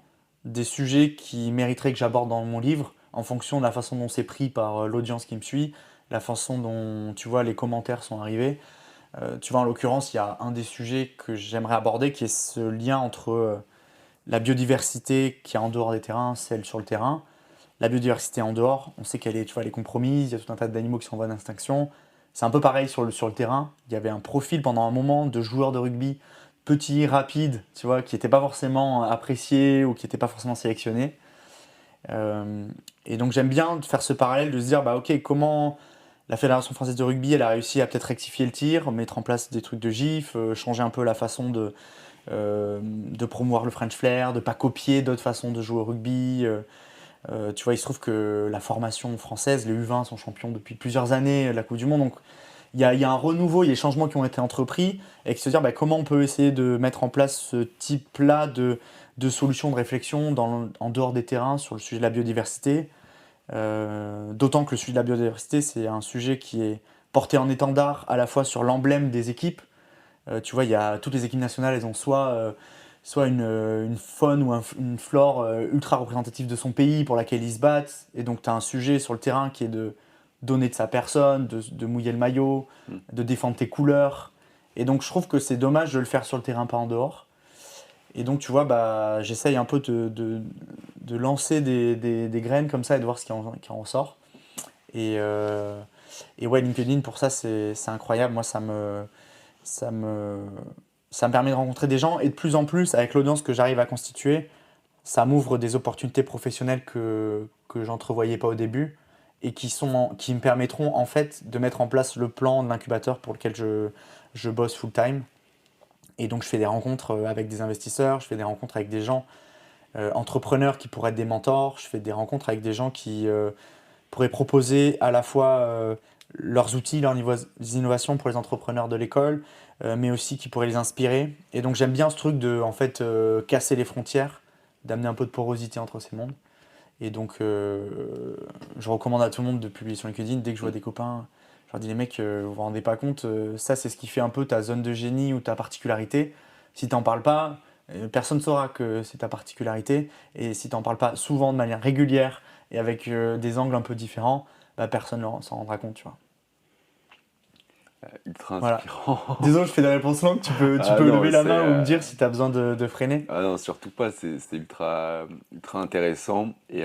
des sujets qui mériteraient que j'aborde dans mon livre en fonction de la façon dont c'est pris par l'audience qui me suit, la façon dont tu vois les commentaires sont arrivés. Tu vois, en l'occurrence, il y a un des sujets que j'aimerais aborder qui est ce lien entre la biodiversité qui est en dehors des terrains, celle sur le terrain. La biodiversité en dehors, on sait qu'elle est, tu vois, elle est compromise, il y a tout un tas d'animaux qui sont en voie d'extinction. C'est un peu pareil sur le terrain. Il y avait un profil pendant un moment de joueurs de rugby petits, rapides, tu vois, qui n'étaient pas forcément appréciés ou qui n'étaient pas forcément sélectionnés. Et donc j'aime bien faire ce parallèle de se dire, ok, comment la Fédération française de rugby, elle a réussi à peut-être rectifier le tir, mettre en place des trucs de gif, changer un peu la façon de promouvoir le French flair, de ne pas copier d'autres façons de jouer au rugby. Tu vois, il se trouve que la formation française, les U20 sont champions depuis plusieurs années de la Coupe du Monde. Donc il y a un renouveau, il y a des changements qui ont été entrepris, et se dire comment on peut essayer de mettre en place ce type-là de solutions de réflexion en dehors des terrains sur le sujet de la biodiversité. D'autant que le sujet de la biodiversité, c'est un sujet qui est porté en étendard à la fois sur l'emblème des équipes. Tu vois, toutes les équipes nationales, elles ont soit une faune ou une flore ultra représentative de son pays pour laquelle ils se battent. Et donc, tu as un sujet sur le terrain qui est de donner de sa personne, de mouiller le maillot, de défendre tes couleurs. Et donc, je trouve que c'est dommage de le faire sur le terrain, pas en dehors. Et donc, tu vois, j'essaye un peu de lancer des graines comme ça et de voir ce qui en ressort. Et ouais, LinkedIn, pour ça, c'est incroyable. Moi, ça me permet de rencontrer des gens. Et de plus en plus, avec l'audience que j'arrive à constituer, ça m'ouvre des opportunités professionnelles que j'entrevoyais pas au début et qui me permettront en fait de mettre en place le plan de l'incubateur pour lequel je bosse full-time. Et donc, je fais des rencontres avec des investisseurs, je fais des rencontres avec des gens entrepreneurs qui pourraient être des mentors, je fais des rencontres avec des gens qui pourraient proposer à la fois leurs outils, leurs innovations pour les entrepreneurs de l'école, mais aussi qui pourraient les inspirer. Et donc, j'aime bien ce truc de casser les frontières, d'amener un peu de porosité entre ces mondes. Et donc, je recommande à tout le monde de publier sur LinkedIn. Dès que je vois des copains, je leur dis, les mecs, vous vous rendez pas compte, ça c'est ce qui fait un peu ta zone de génie ou ta particularité. Si tu n'en parles pas, personne ne saura que c'est ta particularité. Et si tu n'en parles pas souvent de manière régulière et avec des angles un peu différents, personne ne s'en rendra compte, tu vois. Ultra Voilà. inspirant. Désolé, je fais des réponses longues, tu peux lever la main ou me dire si tu as besoin de freiner. Ah non, surtout pas, c'est ultra intéressant et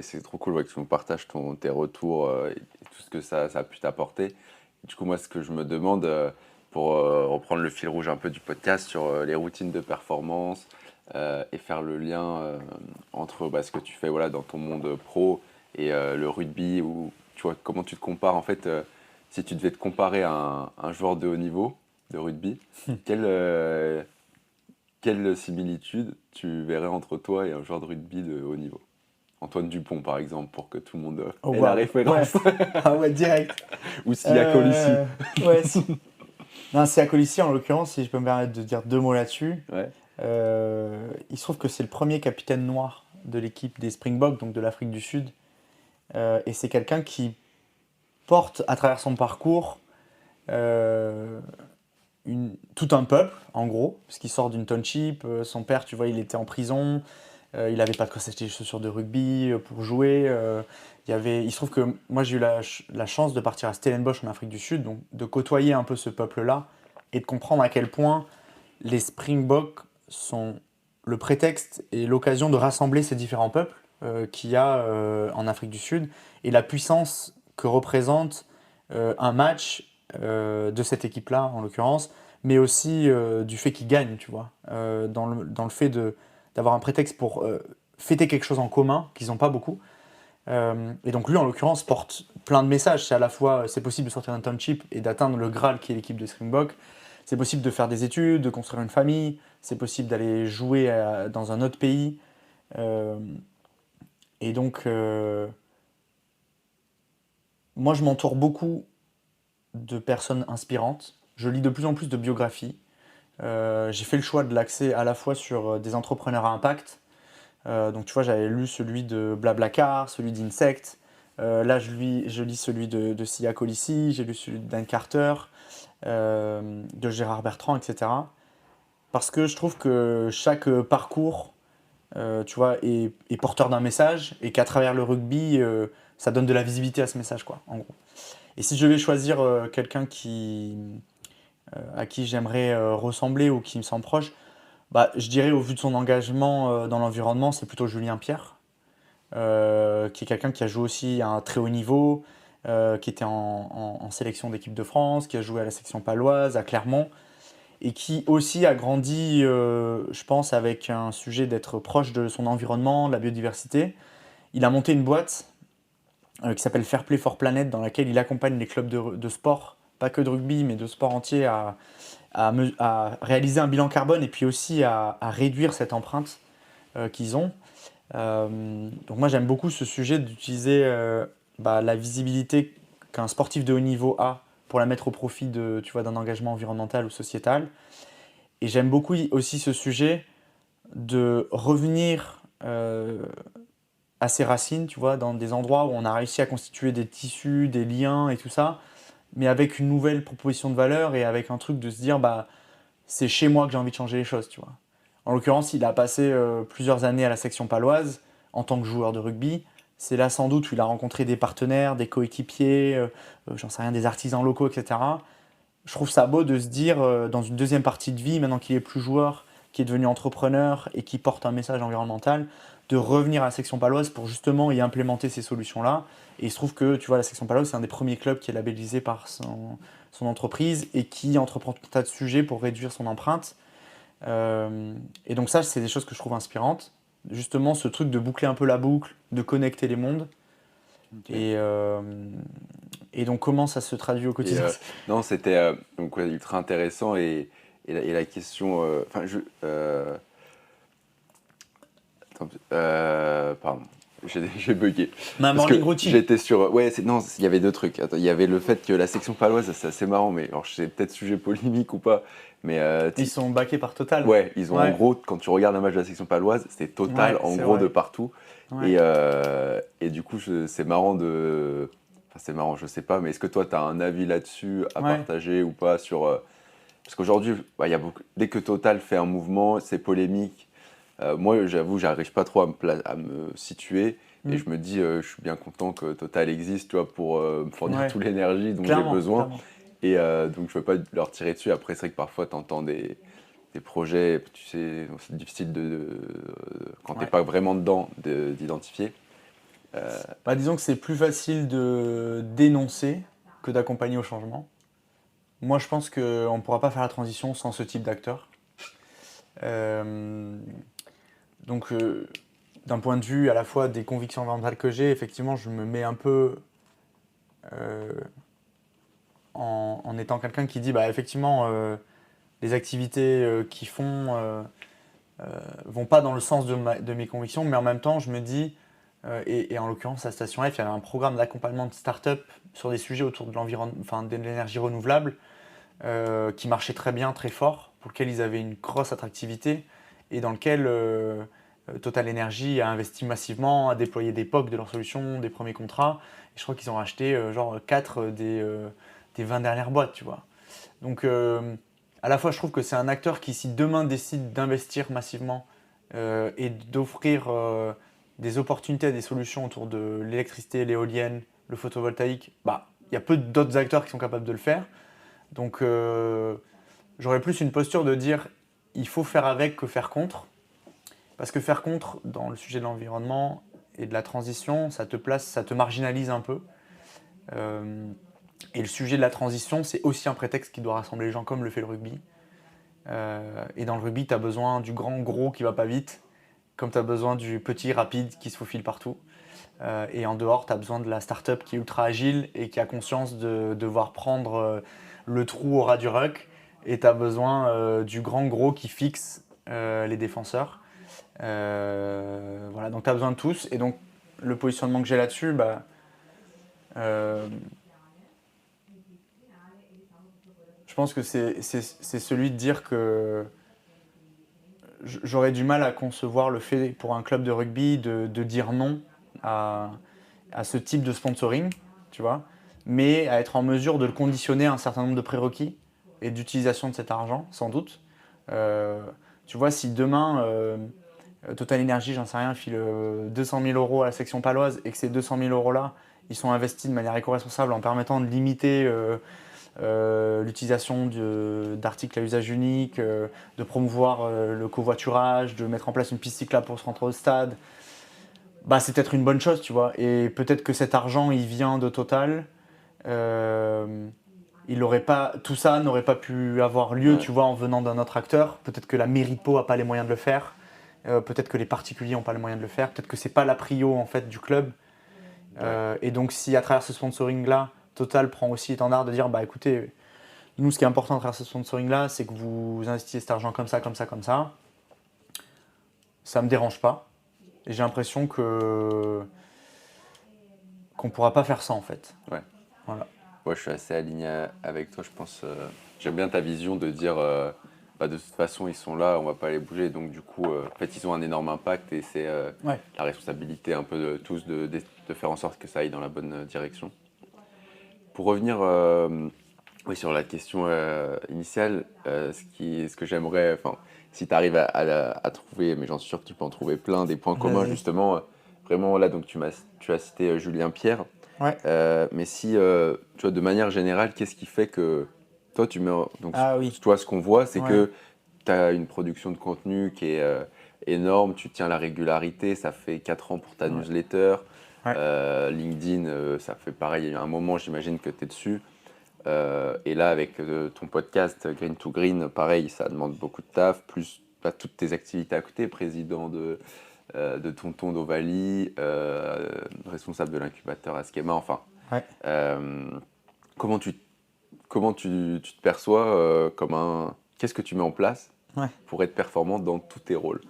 c'est trop cool que tu nous partages tes retours et tout ce que ça a pu t'apporter. Du coup, moi, ce que je me demande, pour reprendre le fil rouge un peu du podcast sur les routines de performance et faire le lien entre ce que tu fais dans ton monde pro et le rugby, ou tu vois, comment tu te compares en fait. Si tu devais te comparer à un joueur de haut niveau de rugby, quelle similitude tu verrais entre toi et un joueur de rugby de haut niveau? Antoine Dupont, par exemple, pour que tout le monde ait la référence. Ouais. Ah ouais, direct. Ou Sia Colissi. Ouais, non, Sia Colissi, en l'occurrence, si je peux me permettre de dire deux mots là-dessus. Ouais. Il se trouve que c'est le premier capitaine noir de l'équipe des Springboks, donc de l'Afrique du Sud. Et c'est quelqu'un qui porte à travers son parcours tout un peuple, en gros, parce qu'il sort d'une township. Son père, tu vois, il était en prison. Il n'avait pas de quoi s'acheter des chaussures de rugby pour jouer. Il se trouve que moi, j'ai eu la chance de partir à Stellenbosch en Afrique du Sud, donc de côtoyer un peu ce peuple-là et de comprendre à quel point les Springboks sont le prétexte et l'occasion de rassembler ces différents peuples qu'il y a en Afrique du Sud et la puissance que représente un match de cette équipe-là, en l'occurrence, mais aussi du fait qu'ils gagnent, tu vois, dans le fait d'avoir un prétexte pour fêter quelque chose en commun, qu'ils n'ont pas beaucoup. Et donc lui, en l'occurrence, porte plein de messages. C'est à la fois, c'est possible de sortir d'un township et d'atteindre le Graal qui est l'équipe de Springbok. C'est possible de faire des études, de construire une famille. C'est possible d'aller jouer dans un autre pays. Et donc, moi, je m'entoure beaucoup de personnes inspirantes. Je lis de plus en plus de biographies. J'ai fait le choix de l'axer à la fois sur des entrepreneurs à impact. Donc tu vois, j'avais lu celui de Blablacar, celui d'Insect. Là, je lis celui de Sia Colissi, j'ai lu celui de Dan Carter, de Gérard Bertrand, etc. Parce que je trouve que chaque parcours, tu vois, est porteur d'un message et qu'à travers le rugby, ça donne de la visibilité à ce message, quoi, en gros. Et si je devais choisir quelqu'un à qui j'aimerais ressembler ou qui me semble proche, je dirais, au vu de son engagement dans l'environnement, c'est plutôt Julien Pierre, qui est quelqu'un qui a joué aussi à un très haut niveau, qui était en sélection d'équipe de France, qui a joué à la section paloise, à Clermont, et qui aussi a grandi, je pense, avec un sujet d'être proche de son environnement, de la biodiversité. Il a monté une boîte qui s'appelle Fair Play for Planet, dans laquelle il accompagne les clubs de sport, pas que de rugby, mais de sport entier, à réaliser un bilan carbone et puis aussi à réduire cette empreinte qu'ils ont. Donc moi j'aime beaucoup ce sujet d'utiliser la visibilité qu'un sportif de haut niveau a pour la mettre au profit d'un engagement environnemental ou sociétal. Et j'aime beaucoup aussi ce sujet de revenir à ses racines, tu vois, dans des endroits où on a réussi à constituer des tissus, des liens et tout ça, mais avec une nouvelle proposition de valeur et avec un truc de se dire, c'est chez moi que j'ai envie de changer les choses, tu vois. En l'occurrence, il a passé plusieurs années à la section paloise en tant que joueur de rugby. C'est là sans doute où il a rencontré des partenaires, des coéquipiers, j'en sais rien, des artisans locaux, etc. Je trouve ça beau de se dire, dans une deuxième partie de vie, maintenant qu'il est plus joueur, qui est devenu entrepreneur et qui porte un message environnemental, de revenir à la section paloise pour justement y implémenter ces solutions-là. Et il se trouve que, tu vois, la section paloise, c'est un des premiers clubs qui est labellisé par son entreprise et qui entreprend tout un tas de sujets pour réduire son empreinte. Et donc ça, c'est des choses que je trouve inspirantes. Justement, ce truc de boucler un peu la boucle, de connecter les mondes. Okay. Et donc, comment ça se traduit au quotidien? Non, c'était ultra intéressant et la question... pardon, j'ai bugué. Morning routine. J'étais sur... non, il y avait deux trucs. Attends, il y avait le fait que la section paloise, c'est assez marrant, mais alors je sais peut-être sujet polémique ou pas, mais... ils sont backés par Total. Ouais, ils ont en gros, quand tu regardes un match de la section paloise, c'est Total en gros vrai. De partout. Ouais. Et du coup, c'est marrant de... Enfin, c'est marrant, je sais pas, mais est-ce que toi, tu as un avis là-dessus à partager ou pas sur... Parce qu'aujourd'hui, y a beaucoup... dès que Total fait un mouvement, c'est polémique. Moi, j'avoue, j'arrive pas trop à me situer et je me dis, je suis bien content que Total existe, tu vois, pour me fournir toute l'énergie dont j'ai besoin. Et donc, je veux pas leur tirer dessus. Après, c'est vrai que parfois, tu entends des projets, tu sais, c'est difficile quand t'es pas vraiment dedans, d'identifier. Disons que c'est plus facile de dénoncer que d'accompagner au changement. Moi, je pense qu'on ne pourra pas faire la transition sans ce type d'acteur. Donc, d'un point de vue à la fois des convictions environnementales que j'ai, effectivement, je me mets un peu en étant quelqu'un qui dit, effectivement, les activités qu'ils font vont pas dans le sens de mes convictions, mais en même temps, je me dis, et en l'occurrence, à Station F, il y avait un programme d'accompagnement de start-up sur des sujets autour de l'environnement, de l'énergie renouvelable, qui marchait très bien, très fort, pour lequel ils avaient une grosse attractivité, et dans lequel Total Energy a investi massivement, a déployé des POC de leurs solutions, des premiers contrats, et je crois qu'ils ont racheté 4 des 20 dernières boîtes, tu vois. Donc, à la fois, je trouve que c'est un acteur qui, si demain décide d'investir massivement et d'offrir des opportunités, des solutions autour de l'électricité, l'éolienne, le photovoltaïque, il y a peu d'autres acteurs qui sont capables de le faire. Donc, j'aurais plus une posture de dire il faut faire avec que faire contre. Parce que faire contre, dans le sujet de l'environnement et de la transition, ça te marginalise un peu. Et le sujet de la transition, c'est aussi un prétexte qui doit rassembler les gens comme le fait le rugby. Et dans le rugby, tu as besoin du grand gros qui va pas vite, comme tu as besoin du petit rapide qui se faufile partout. Et en dehors, tu as besoin de la start-up qui est ultra agile et qui a conscience de devoir prendre le trou au ras du ruck. Et tu as besoin du grand gros qui fixe les défenseurs. Voilà, donc tu as besoin de tous. Et donc, le positionnement que j'ai là-dessus, je pense que c'est celui de dire que j'aurais du mal à concevoir le fait pour un club de rugby de dire non à ce type de sponsoring, tu vois, mais à être en mesure de le conditionner à un certain nombre de prérequis et d'utilisation de cet argent, sans doute. Tu vois, si demain, Total Energy, j'en sais rien, file 200 000 € à la section paloise et que ces 200 000 € là, ils sont investis de manière éco-responsable en permettant de limiter l'utilisation d'articles à usage unique, de promouvoir le covoiturage, de mettre en place une piste cyclable pour se rendre au stade, c'est peut-être une bonne chose, tu vois. Et peut-être que cet argent, il vient de Total. Tout ça n'aurait pas pu avoir lieu, tu vois, en venant d'un autre acteur. Peut-être que la mairie de Pau n'a pas les moyens de le faire. Peut-être que les particuliers n'ont pas les moyens de le faire. Peut-être que c'est pas la prio en fait du club. Et donc, si à travers ce sponsoring-là, Total prend aussi l'étendard de dire, écoutez, nous, ce qui est important à travers ce sponsoring-là, c'est que vous investissez cet argent comme ça, comme ça, comme ça. Ça me dérange pas. Et j'ai l'impression qu'on pourra pas faire ça, en fait. Ouais. Voilà. Ouais, je suis assez aligné avec toi, je pense. J'aime bien ta vision de dire, de toute façon, ils sont là, on va pas les bouger. Donc, du coup, en fait, ils ont un énorme impact et c'est Ouais. la responsabilité un peu de tous de faire en sorte que ça aille dans la bonne direction. Pour revenir oui, sur la question initiale, ce que j'aimerais, si tu arrives à trouver, mais j'en suis sûr que tu peux en trouver plein, des points communs, Vas-y. justement, vraiment là, donc tu as cité Julien Pierre. Ouais. Mais si, tu vois, de manière générale, qu'est-ce qui fait que toi, donc, Ah oui. toi, ce qu'on voit, c'est Ouais. que tu as une production de contenu qui est énorme, tu tiens la régularité, ça fait 4 ans pour ta Ouais. newsletter. Ouais. LinkedIn, ça fait pareil, il y a un moment, j'imagine que tu es dessus. Et là, avec ton podcast Green to Green, pareil, ça demande beaucoup de taf, plus toutes tes activités à côté, président de Tonton d'Ovalie, responsable de l'incubateur Askema, enfin. Ouais. Comment tu te perçois qu'est-ce que tu mets en place Ouais. pour être performant dans tous tes rôles?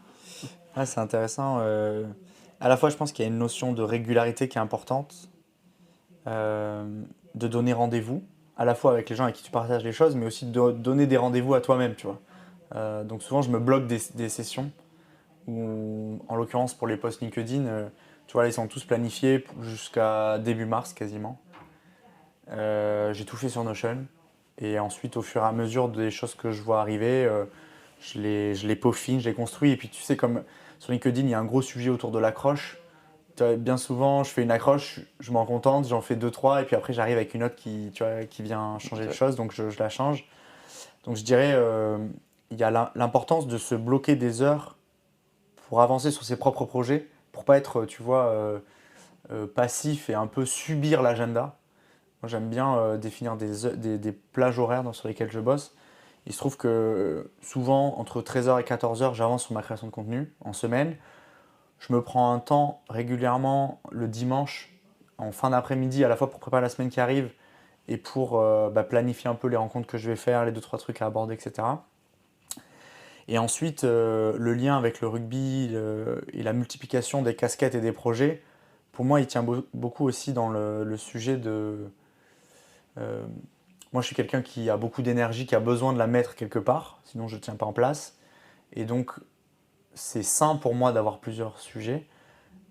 Ouais, c'est intéressant. À la fois, je pense qu'il y a une notion de régularité qui est importante, de donner rendez-vous, à la fois avec les gens avec qui tu partages les choses, mais aussi de donner des rendez-vous à toi-même, tu vois. Donc souvent, je me bloque des sessions où, en l'occurrence, pour les posts LinkedIn, tu vois, là, ils sont tous planifiés jusqu'à début mars quasiment. J'ai tout fait sur Notion. Et ensuite, au fur et à mesure des choses que je vois arriver, je les peaufine, je les construis. Et puis, tu sais, comme sur LinkedIn, il y a un gros sujet autour de l'accroche. Bien souvent, je fais une accroche, je m'en contente, j'en fais 2-3, et puis après, j'arrive avec une autre qui vient changer les choses, donc je la change. Donc, je dirais, il y a l'importance de se bloquer des heures pour avancer sur ses propres projets, pour pas être, tu vois, passif et un peu subir l'agenda. Moi, j'aime bien définir des plages horaires sur lesquelles je bosse. Il se trouve que souvent, entre 13h et 14h, j'avance sur ma création de contenu en semaine. Je me prends un temps régulièrement le dimanche, en fin d'après-midi, à la fois pour préparer la semaine qui arrive et pour planifier un peu les rencontres que je vais faire, les 2-3 trucs à aborder, etc. Et ensuite, le lien avec le rugby et la multiplication des casquettes et des projets, pour moi, il tient beaucoup aussi dans le sujet de... moi, je suis quelqu'un qui a beaucoup d'énergie, qui a besoin de la mettre quelque part, sinon je ne tiens pas en place. Et donc, c'est sain pour moi d'avoir plusieurs sujets,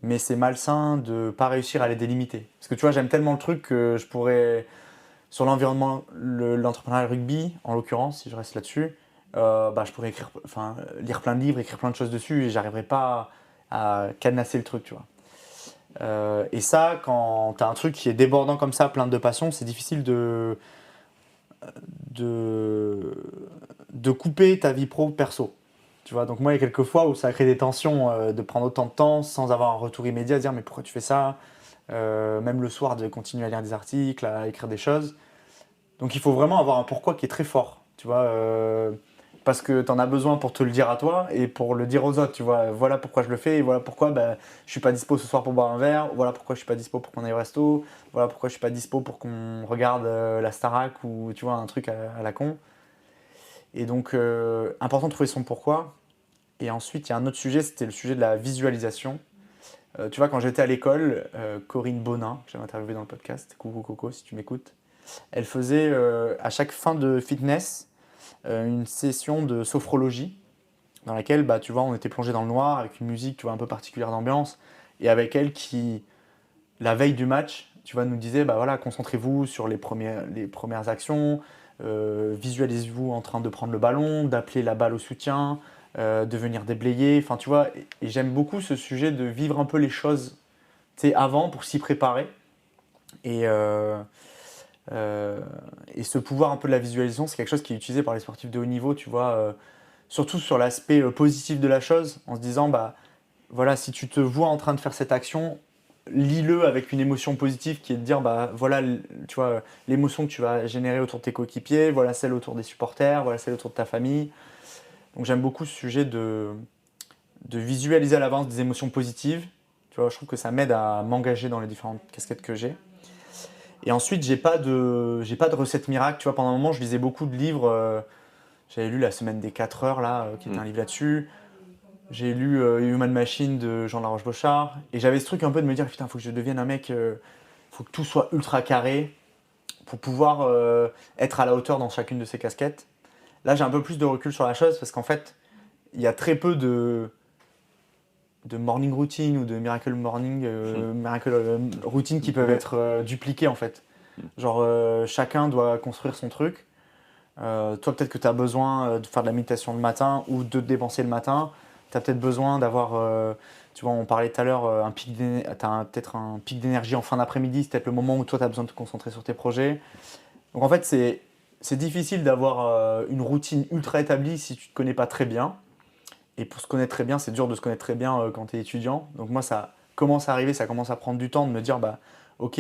mais c'est malsain de ne pas réussir à les délimiter. Parce que tu vois, j'aime tellement le truc que je pourrais, sur l'environnement, l'entrepreneuriat rugby, en l'occurrence, si je reste là-dessus, je pourrais lire plein de livres, écrire plein de choses dessus, et j'arriverais pas à cadenasser le truc, tu vois. Et ça, quand tu as un truc qui est débordant comme ça, plein de passion, c'est difficile de couper ta vie pro-perso. Tu vois, donc moi, il y a quelques fois où ça crée des tensions de prendre autant de temps sans avoir un retour immédiat, de dire mais pourquoi tu fais ça, même le soir de continuer à lire des articles, à écrire des choses. Donc il faut vraiment avoir un pourquoi qui est très fort, tu vois, parce que tu en as besoin pour te le dire à toi et pour le dire aux autres, tu vois. Voilà pourquoi je le fais et voilà pourquoi je suis pas dispo ce soir pour boire un verre, voilà pourquoi je suis pas dispo pour qu'on aille au resto, voilà pourquoi je suis pas dispo pour qu'on regarde la Starac ou tu vois un truc à la con. Et donc important de trouver son pourquoi. Et ensuite il y a un autre sujet, c'était le sujet de la visualisation. Tu vois, quand j'étais à l'école, Corinne Bonin, que j'avais interviewé dans le podcast, coucou Coco si tu m'écoutes, elle faisait à chaque fin de fitness une session de sophrologie dans laquelle tu vois, on était plongé dans le noir avec une musique tu vois, un peu particulière d'ambiance et avec elle qui, la veille du match, tu vois, nous disait voilà, concentrez-vous sur les premières actions, visualisez-vous en train de prendre le ballon, d'appeler la balle au soutien, de venir déblayer. Enfin, tu vois, et j'aime beaucoup ce sujet de vivre un peu les choses avant pour s'y préparer. Et ce pouvoir un peu de la visualisation, c'est quelque chose qui est utilisé par les sportifs de haut niveau, tu vois, surtout sur l'aspect positif de la chose, en se disant, voilà, si tu te vois en train de faire cette action, lis-le avec une émotion positive qui est de dire, voilà, tu vois, l'émotion que tu vas générer autour de tes coéquipiers, voilà celle autour des supporters, voilà celle autour de ta famille. Donc j'aime beaucoup ce sujet de visualiser à l'avance des émotions positives. Tu vois, je trouve que ça m'aide à m'engager dans les différentes casquettes que j'ai. Et ensuite, j'ai pas de recette miracle. Tu vois, pendant un moment, je lisais beaucoup de livres. J'avais lu La Semaine des 4 heures, là, qui était un livre là-dessus. J'ai lu Human Machine de Jean Laroche-Bochard. Et j'avais ce truc un peu de me dire, putain, faut que je devienne un mec, faut que tout soit ultra carré pour pouvoir être à la hauteur dans chacune de ces casquettes. Là, j'ai un peu plus de recul sur la chose parce qu'en fait, il y a très peu de morning routine ou de miracle morning, miracle routine qui peuvent être dupliquées en fait. Genre, chacun doit construire son truc. Toi, peut-être que tu as besoin de faire de la méditation le matin ou de te dépenser le matin. Tu as peut-être besoin d'avoir, tu vois, on parlait tout à l'heure, peut-être un pic d'énergie en fin d'après-midi. C'est peut-être le moment où toi, tu as besoin de te concentrer sur tes projets. Donc en fait, c'est difficile d'avoir une routine ultra établie si tu ne te connais pas très bien. Et pour se connaître très bien, c'est dur de se connaître très bien quand tu es étudiant. Donc moi, ça commence à arriver, ça commence à prendre du temps de me dire, bah, ok,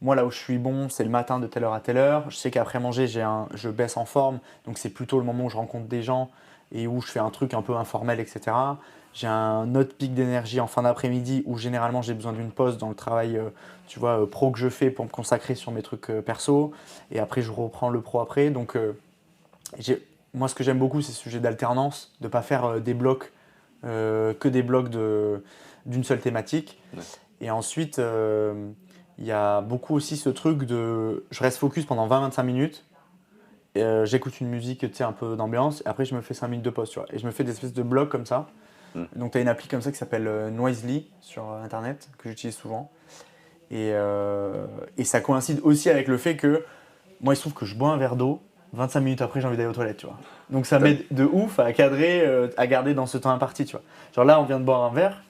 moi là où je suis bon, c'est le matin de telle heure à telle heure. Je sais qu'après manger, je baisse en forme, donc c'est plutôt le moment où je rencontre des gens et où je fais un truc un peu informel, etc. J'ai un autre pic d'énergie en fin d'après-midi où généralement j'ai besoin d'une pause dans le travail tu vois, pro que je fais pour me consacrer sur mes trucs perso. Et après, je reprends le pro après. Donc moi, ce que j'aime beaucoup, c'est ce sujet d'alternance, de ne pas faire des blocs, que des blocs d'une seule thématique. Ouais. Et ensuite, il y a beaucoup aussi ce truc de je reste focus pendant 20-25 minutes, et, j'écoute une musique un peu d'ambiance, et après je me fais 5 minutes de pause. Tu vois, et je me fais des espèces de blocs comme ça. Donc tu as une appli comme ça qui s'appelle Noisely sur internet, que j'utilise souvent. Et ça coïncide aussi avec le fait que moi il se trouve que je bois un verre d'eau, 25 minutes après j'ai envie d'aller aux toilettes, tu vois. Donc ça m'aide de ouf à cadrer, à garder dans ce temps imparti, tu vois. Genre là on vient de boire un verre,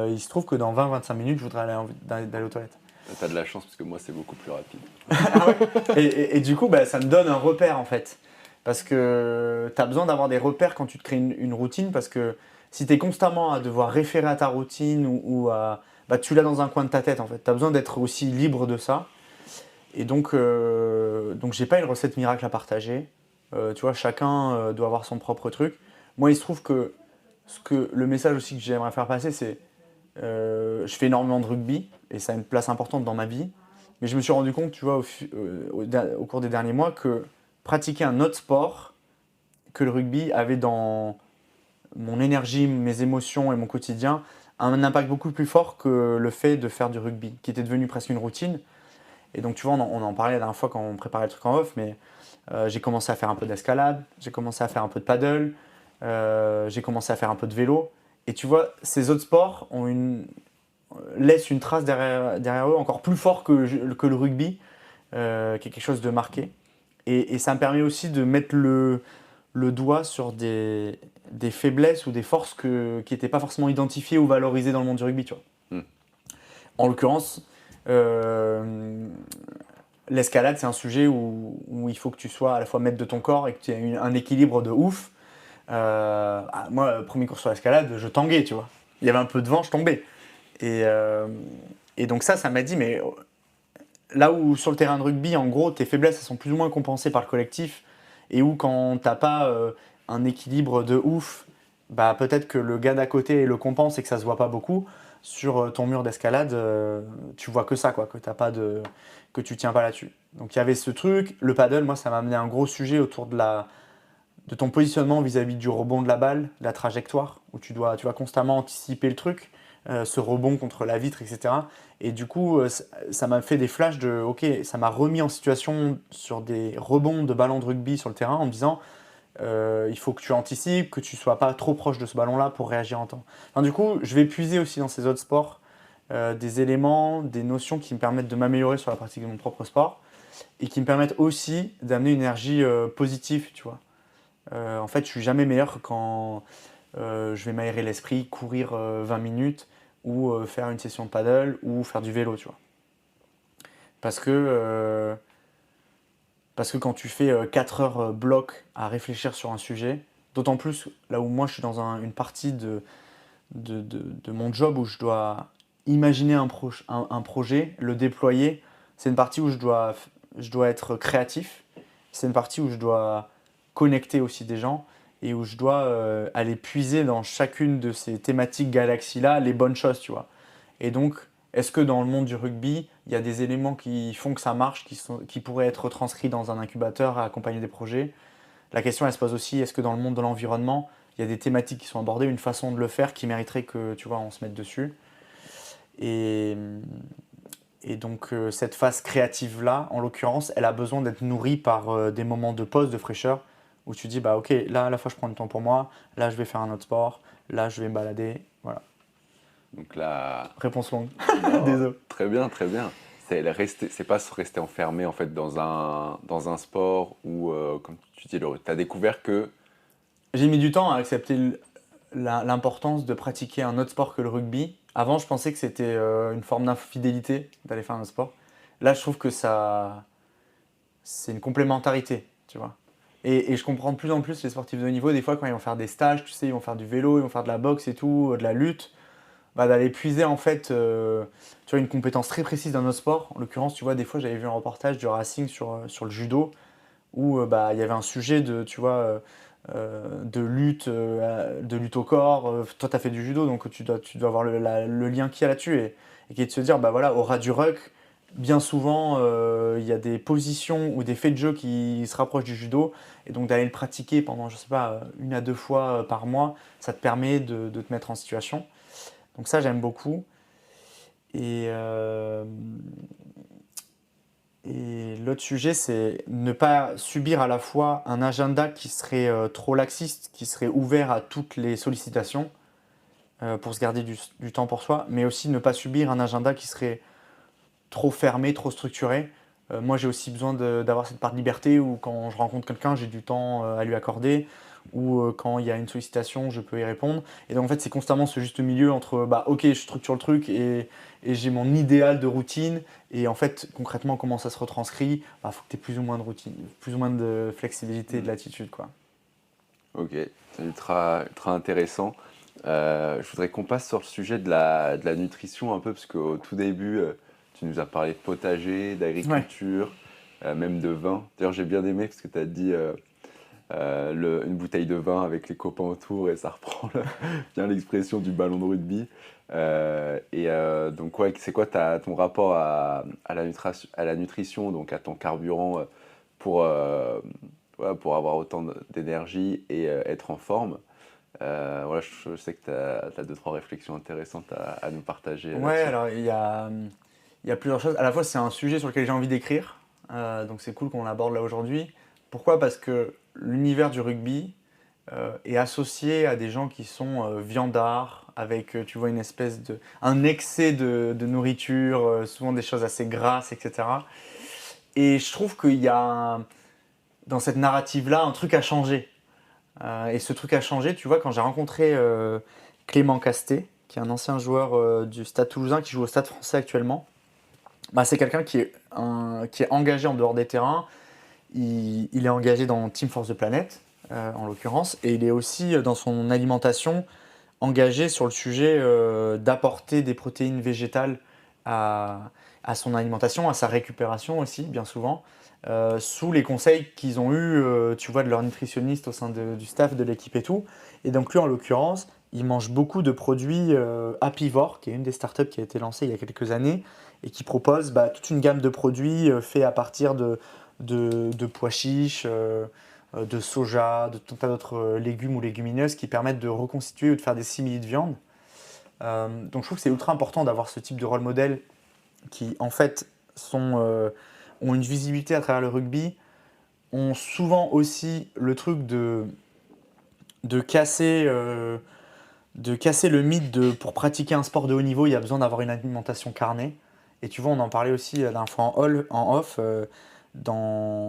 il se trouve que dans 20-25 minutes je voudrais d'aller aux toilettes. T'as de la chance parce que moi c'est beaucoup plus rapide. Ah ouais. Et du coup ça me donne un repère en fait. Parce que tu as besoin d'avoir des repères quand tu te crées une routine, parce que si tu es constamment à devoir référer à ta routine ou à... Bah, tu l'as dans un coin de ta tête en fait. Tu as besoin d'être aussi libre de ça. Et donc j'ai pas une recette miracle à partager. Tu vois, chacun doit avoir son propre truc. Moi, il se trouve que le message aussi que j'aimerais faire passer, c'est je fais énormément de rugby et ça a une place importante dans ma vie. Mais je me suis rendu compte, tu vois, au cours des derniers mois, que pratiquer un autre sport que le rugby avait dans mon énergie, mes émotions et mon quotidien un impact beaucoup plus fort que le fait de faire du rugby, qui était devenu presque une routine. Et donc, tu vois, on en parlait la dernière fois quand on préparait le truc en off, mais j'ai commencé à faire un peu d'escalade, j'ai commencé à faire un peu de paddle, j'ai commencé à faire un peu de vélo. Et tu vois, ces autres sports laissent une trace derrière eux encore plus fort que le rugby, qui est quelque chose de marqué. Et ça me permet aussi de mettre le doigt sur des faiblesses ou des forces qui n'étaient pas forcément identifiées ou valorisées dans le monde du rugby. Tu vois. En l'occurrence, l'escalade, c'est un sujet où il faut que tu sois à la fois maître de ton corps et que tu aies un équilibre de ouf. Moi, premier cours sur l'escalade, je tanguais, tu vois. Il y avait un peu de vent, je tombais. Et donc ça m'a dit, mais là où sur le terrain de rugby, en gros, tes faiblesses elles sont plus ou moins compensées par le collectif, et où quand t'as pas un équilibre de ouf, bah peut-être que le gars d'à côté le compense et que ça se voit pas beaucoup. Sur ton mur d'escalade, tu vois que ça, quoi, que tu tiens pas là-dessus. Donc il y avait ce truc. Le paddle, moi, ça m'a amené un gros sujet autour de ton positionnement vis-à-vis du rebond de la balle, de la trajectoire, où tu vas constamment anticiper le truc, ce rebond contre la vitre, etc. Et du coup, ça m'a fait des flashs de, ok, ça m'a remis en situation sur des rebonds de ballon de rugby sur le terrain en me disant, il faut que tu anticipes, que tu ne sois pas trop proche de ce ballon-là pour réagir en temps. Enfin, du coup, je vais puiser aussi dans ces autres sports des éléments, des notions qui me permettent de m'améliorer sur la pratique de mon propre sport et qui me permettent aussi d'amener une énergie positive, tu vois. En fait, je suis jamais meilleur que quand je vais m'aérer l'esprit, courir 20 minutes ou faire une session de paddle ou faire du vélo, tu vois. Parce que quand tu fais 4 heures bloc à réfléchir sur un sujet, d'autant plus là où moi je suis dans une partie de mon job où je dois imaginer un projet, le déployer, c'est une partie où je dois être créatif, c'est une partie où je dois connecter aussi des gens et où je dois aller puiser dans chacune de ces thématiques galaxies-là les bonnes choses, tu vois. Et donc, est-ce que dans le monde du rugby, il y a des éléments qui font que ça marche, qui pourraient être transcrits dans un incubateur à accompagner des projets? La question, elle se pose aussi, est-ce que dans le monde de l'environnement, il y a des thématiques qui sont abordées, une façon de le faire qui mériterait que, tu vois, on se mette dessus? Et Et donc cette phase créative-là, en l'occurrence, elle a besoin d'être nourrie par des moments de pause, de fraîcheur, où tu dis, bah ok, là à la fois je prends du temps pour moi, là je vais faire un autre sport, là je vais me balader, voilà. Donc là, Réponse longue. non, Désolé. très bien, très bien. C'est pas se rester enfermé en fait dans un sport où, comme tu dis, tu as découvert que J'ai mis du temps à accepter l'importance de pratiquer un autre sport que le rugby. Avant, je pensais que c'était une forme d'infidélité d'aller faire un autre sport. Là, je trouve que c'est une complémentarité, tu vois. Et je comprends de plus en plus les sportifs de haut niveau, des fois quand ils vont faire des stages, tu sais, ils vont faire du vélo, ils vont faire de la boxe et tout, de la lutte, bah, d'aller puiser en fait tu vois, une compétence très précise d'un autre sport. En l'occurrence, tu vois, des fois j'avais vu un reportage du Racing sur le judo, où bah, il y avait un sujet de, tu vois, de lutte au corps. Toi, tu as fait du judo, donc tu dois avoir le lien qu'il y a là-dessus et qui est de se dire, bah voilà, au ras du ruck, bien souvent, il y a des positions ou des faits de jeu qui se rapprochent du judo, et donc d'aller le pratiquer pendant, je sais pas, 1 à 2 fois par mois, ça te permet de te mettre en situation. Donc ça, j'aime beaucoup. Et, euh, et l'autre sujet, c'est ne pas subir à la fois un agenda qui serait trop laxiste, qui serait ouvert à toutes les sollicitations pour se garder du temps pour soi, mais aussi ne pas subir un agenda qui serait trop fermé, trop structuré. Moi, j'ai aussi besoin d'avoir cette part de liberté où quand je rencontre quelqu'un, j'ai du temps à lui accorder, ou quand il y a une sollicitation, je peux y répondre. Et donc, en fait, c'est constamment ce juste milieu entre, bah, ok, je structure le truc et j'ai mon idéal de routine. Et en fait, concrètement, comment ça se retranscrit? Bah, faut que tu aies plus ou moins de routine, plus ou moins de flexibilité et de latitude, quoi. ok, c'est ultra intéressant. Je voudrais qu'on passe sur le sujet de la nutrition un peu, parce qu'au tout début, tu nous as parlé de potager, d'agriculture, même de vin. D'ailleurs, j'ai bien aimé parce que tu as dit une bouteille de vin avec les copains autour et ça reprend bien l'expression du ballon de rugby. Donc, ouais, c'est quoi ton rapport à la nutrition, donc à ton carburant pour, euh, voilà, pour avoir autant d'énergie et être en forme? Voilà, je sais que tu as 2-3 réflexions intéressantes à nous partager Ouais, là-dessus. alors il y a plusieurs choses. À la fois, c'est un sujet sur lequel j'ai envie d'écrire, donc c'est cool qu'on l'aborde là aujourd'hui. Pourquoi? Parce que l'univers du rugby est associé à des gens qui sont viandards, avec, tu vois, un excès de nourriture, souvent des choses assez grasses, etc. Et je trouve qu'il y a, dans cette narrative-là, un truc à changer. Et ce truc a changé, tu vois, quand j'ai rencontré Clément Castet, qui est un ancien joueur du Stade Toulousain qui joue au Stade Français actuellement. Bah, c'est quelqu'un qui est engagé en dehors des terrains. Il est engagé dans Team Force the Planet, en l'occurrence, et il est aussi dans son alimentation engagé sur le sujet d'apporter des protéines végétales à son alimentation, à sa récupération aussi, bien souvent, sous les conseils qu'ils ont eus, tu vois, de leur nutritionniste au sein du staff de l'équipe et tout. Et donc lui, en l'occurrence, il mange beaucoup de produits Happivore, qui est une des startups qui a été lancée il y a quelques années, et qui propose bah, toute une gamme de produits faits à partir de pois chiches, de soja, de tout un tas d'autres légumes ou légumineuses qui permettent de reconstituer ou de faire des simili de viande. Donc je trouve que c'est ultra important d'avoir ce type de rôle modèle qui en fait ont une visibilité à travers le rugby, ont souvent aussi le truc de casser, le mythe de pour pratiquer un sport de haut niveau, il y a besoin d'avoir une alimentation carnée. Et tu vois, on en parlait aussi la dernière fois en off.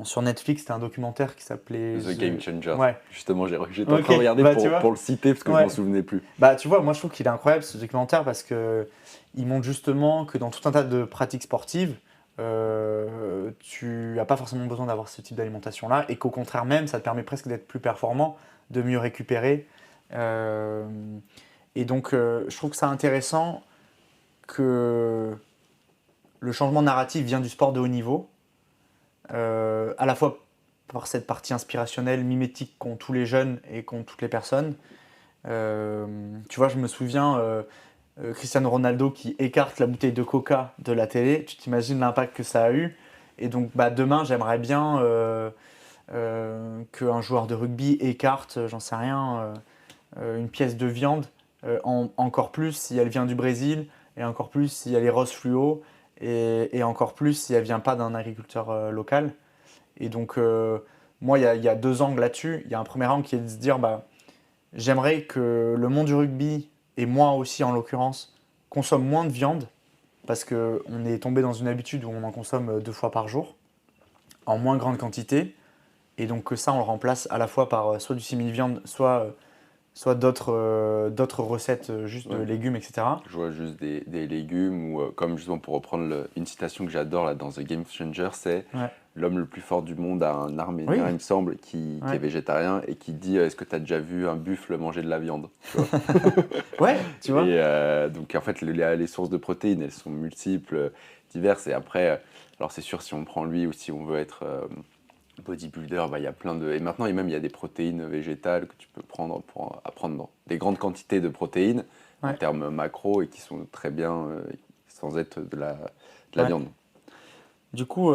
Sur Netflix, c'était un documentaire qui s'appelait The Game Changer. Ouais. Justement, j'étais en Ok, train de regarder bah, tu vois. pour le citer parce que je Ouais. m'en souvenais plus. Bah, tu vois, moi je trouve qu'il est incroyable ce documentaire parce que il montre justement que dans tout un tas de pratiques sportives, tu n'as pas forcément besoin d'avoir ce type d'alimentation-là et qu'au contraire même, ça te permet presque d'être plus performant, de mieux récupérer. Et donc, je trouve que c'est intéressant que le changement de narratif vient du sport de haut niveau, à la fois par cette partie inspirationnelle, mimétique qu'ont tous les jeunes et qu'ont toutes les personnes. Tu vois, je me souviens Cristiano Ronaldo qui écarte la bouteille de Coca de la télé. Tu t'imagines l'impact que ça a eu. Et donc, bah, demain, j'aimerais bien qu'un joueur de rugby écarte, j'en sais rien, une pièce de viande, encore plus si elle vient du Brésil et encore plus si elle est rose fluo et encore plus si elle ne vient pas d'un agriculteur local. Et donc, moi, il y a deux angles là-dessus. Il y a un premier angle qui est de se dire, j'aimerais que le monde du rugby, et moi aussi en l'occurrence, consomme moins de viande, parce qu'on est tombé dans une habitude où on en consomme 2 fois par jour, en moins grande quantité. Et donc que ça, on le remplace à la fois par soit du simili-viande, soit d'autres recettes juste de légumes, etc. Je vois juste des légumes ou comme justement pour reprendre une citation que j'adore là dans The Game Changer, c'est l'homme le plus fort du monde a un Arménien, il me semble, qui est végétarien et qui dit est-ce que tu as déjà vu un buffle manger de la viande, tu vois. Ouais, tu vois. Et donc en fait les sources de protéines elles sont multiples, diverses et après alors c'est sûr si on prend lui ou si on veut être bodybuilder, il y a plein de... Et maintenant, il y a des protéines végétales que tu peux prendre pour apprendre dans des grandes quantités de protéines en termes macro et qui sont très bien sans être de la viande. Du coup,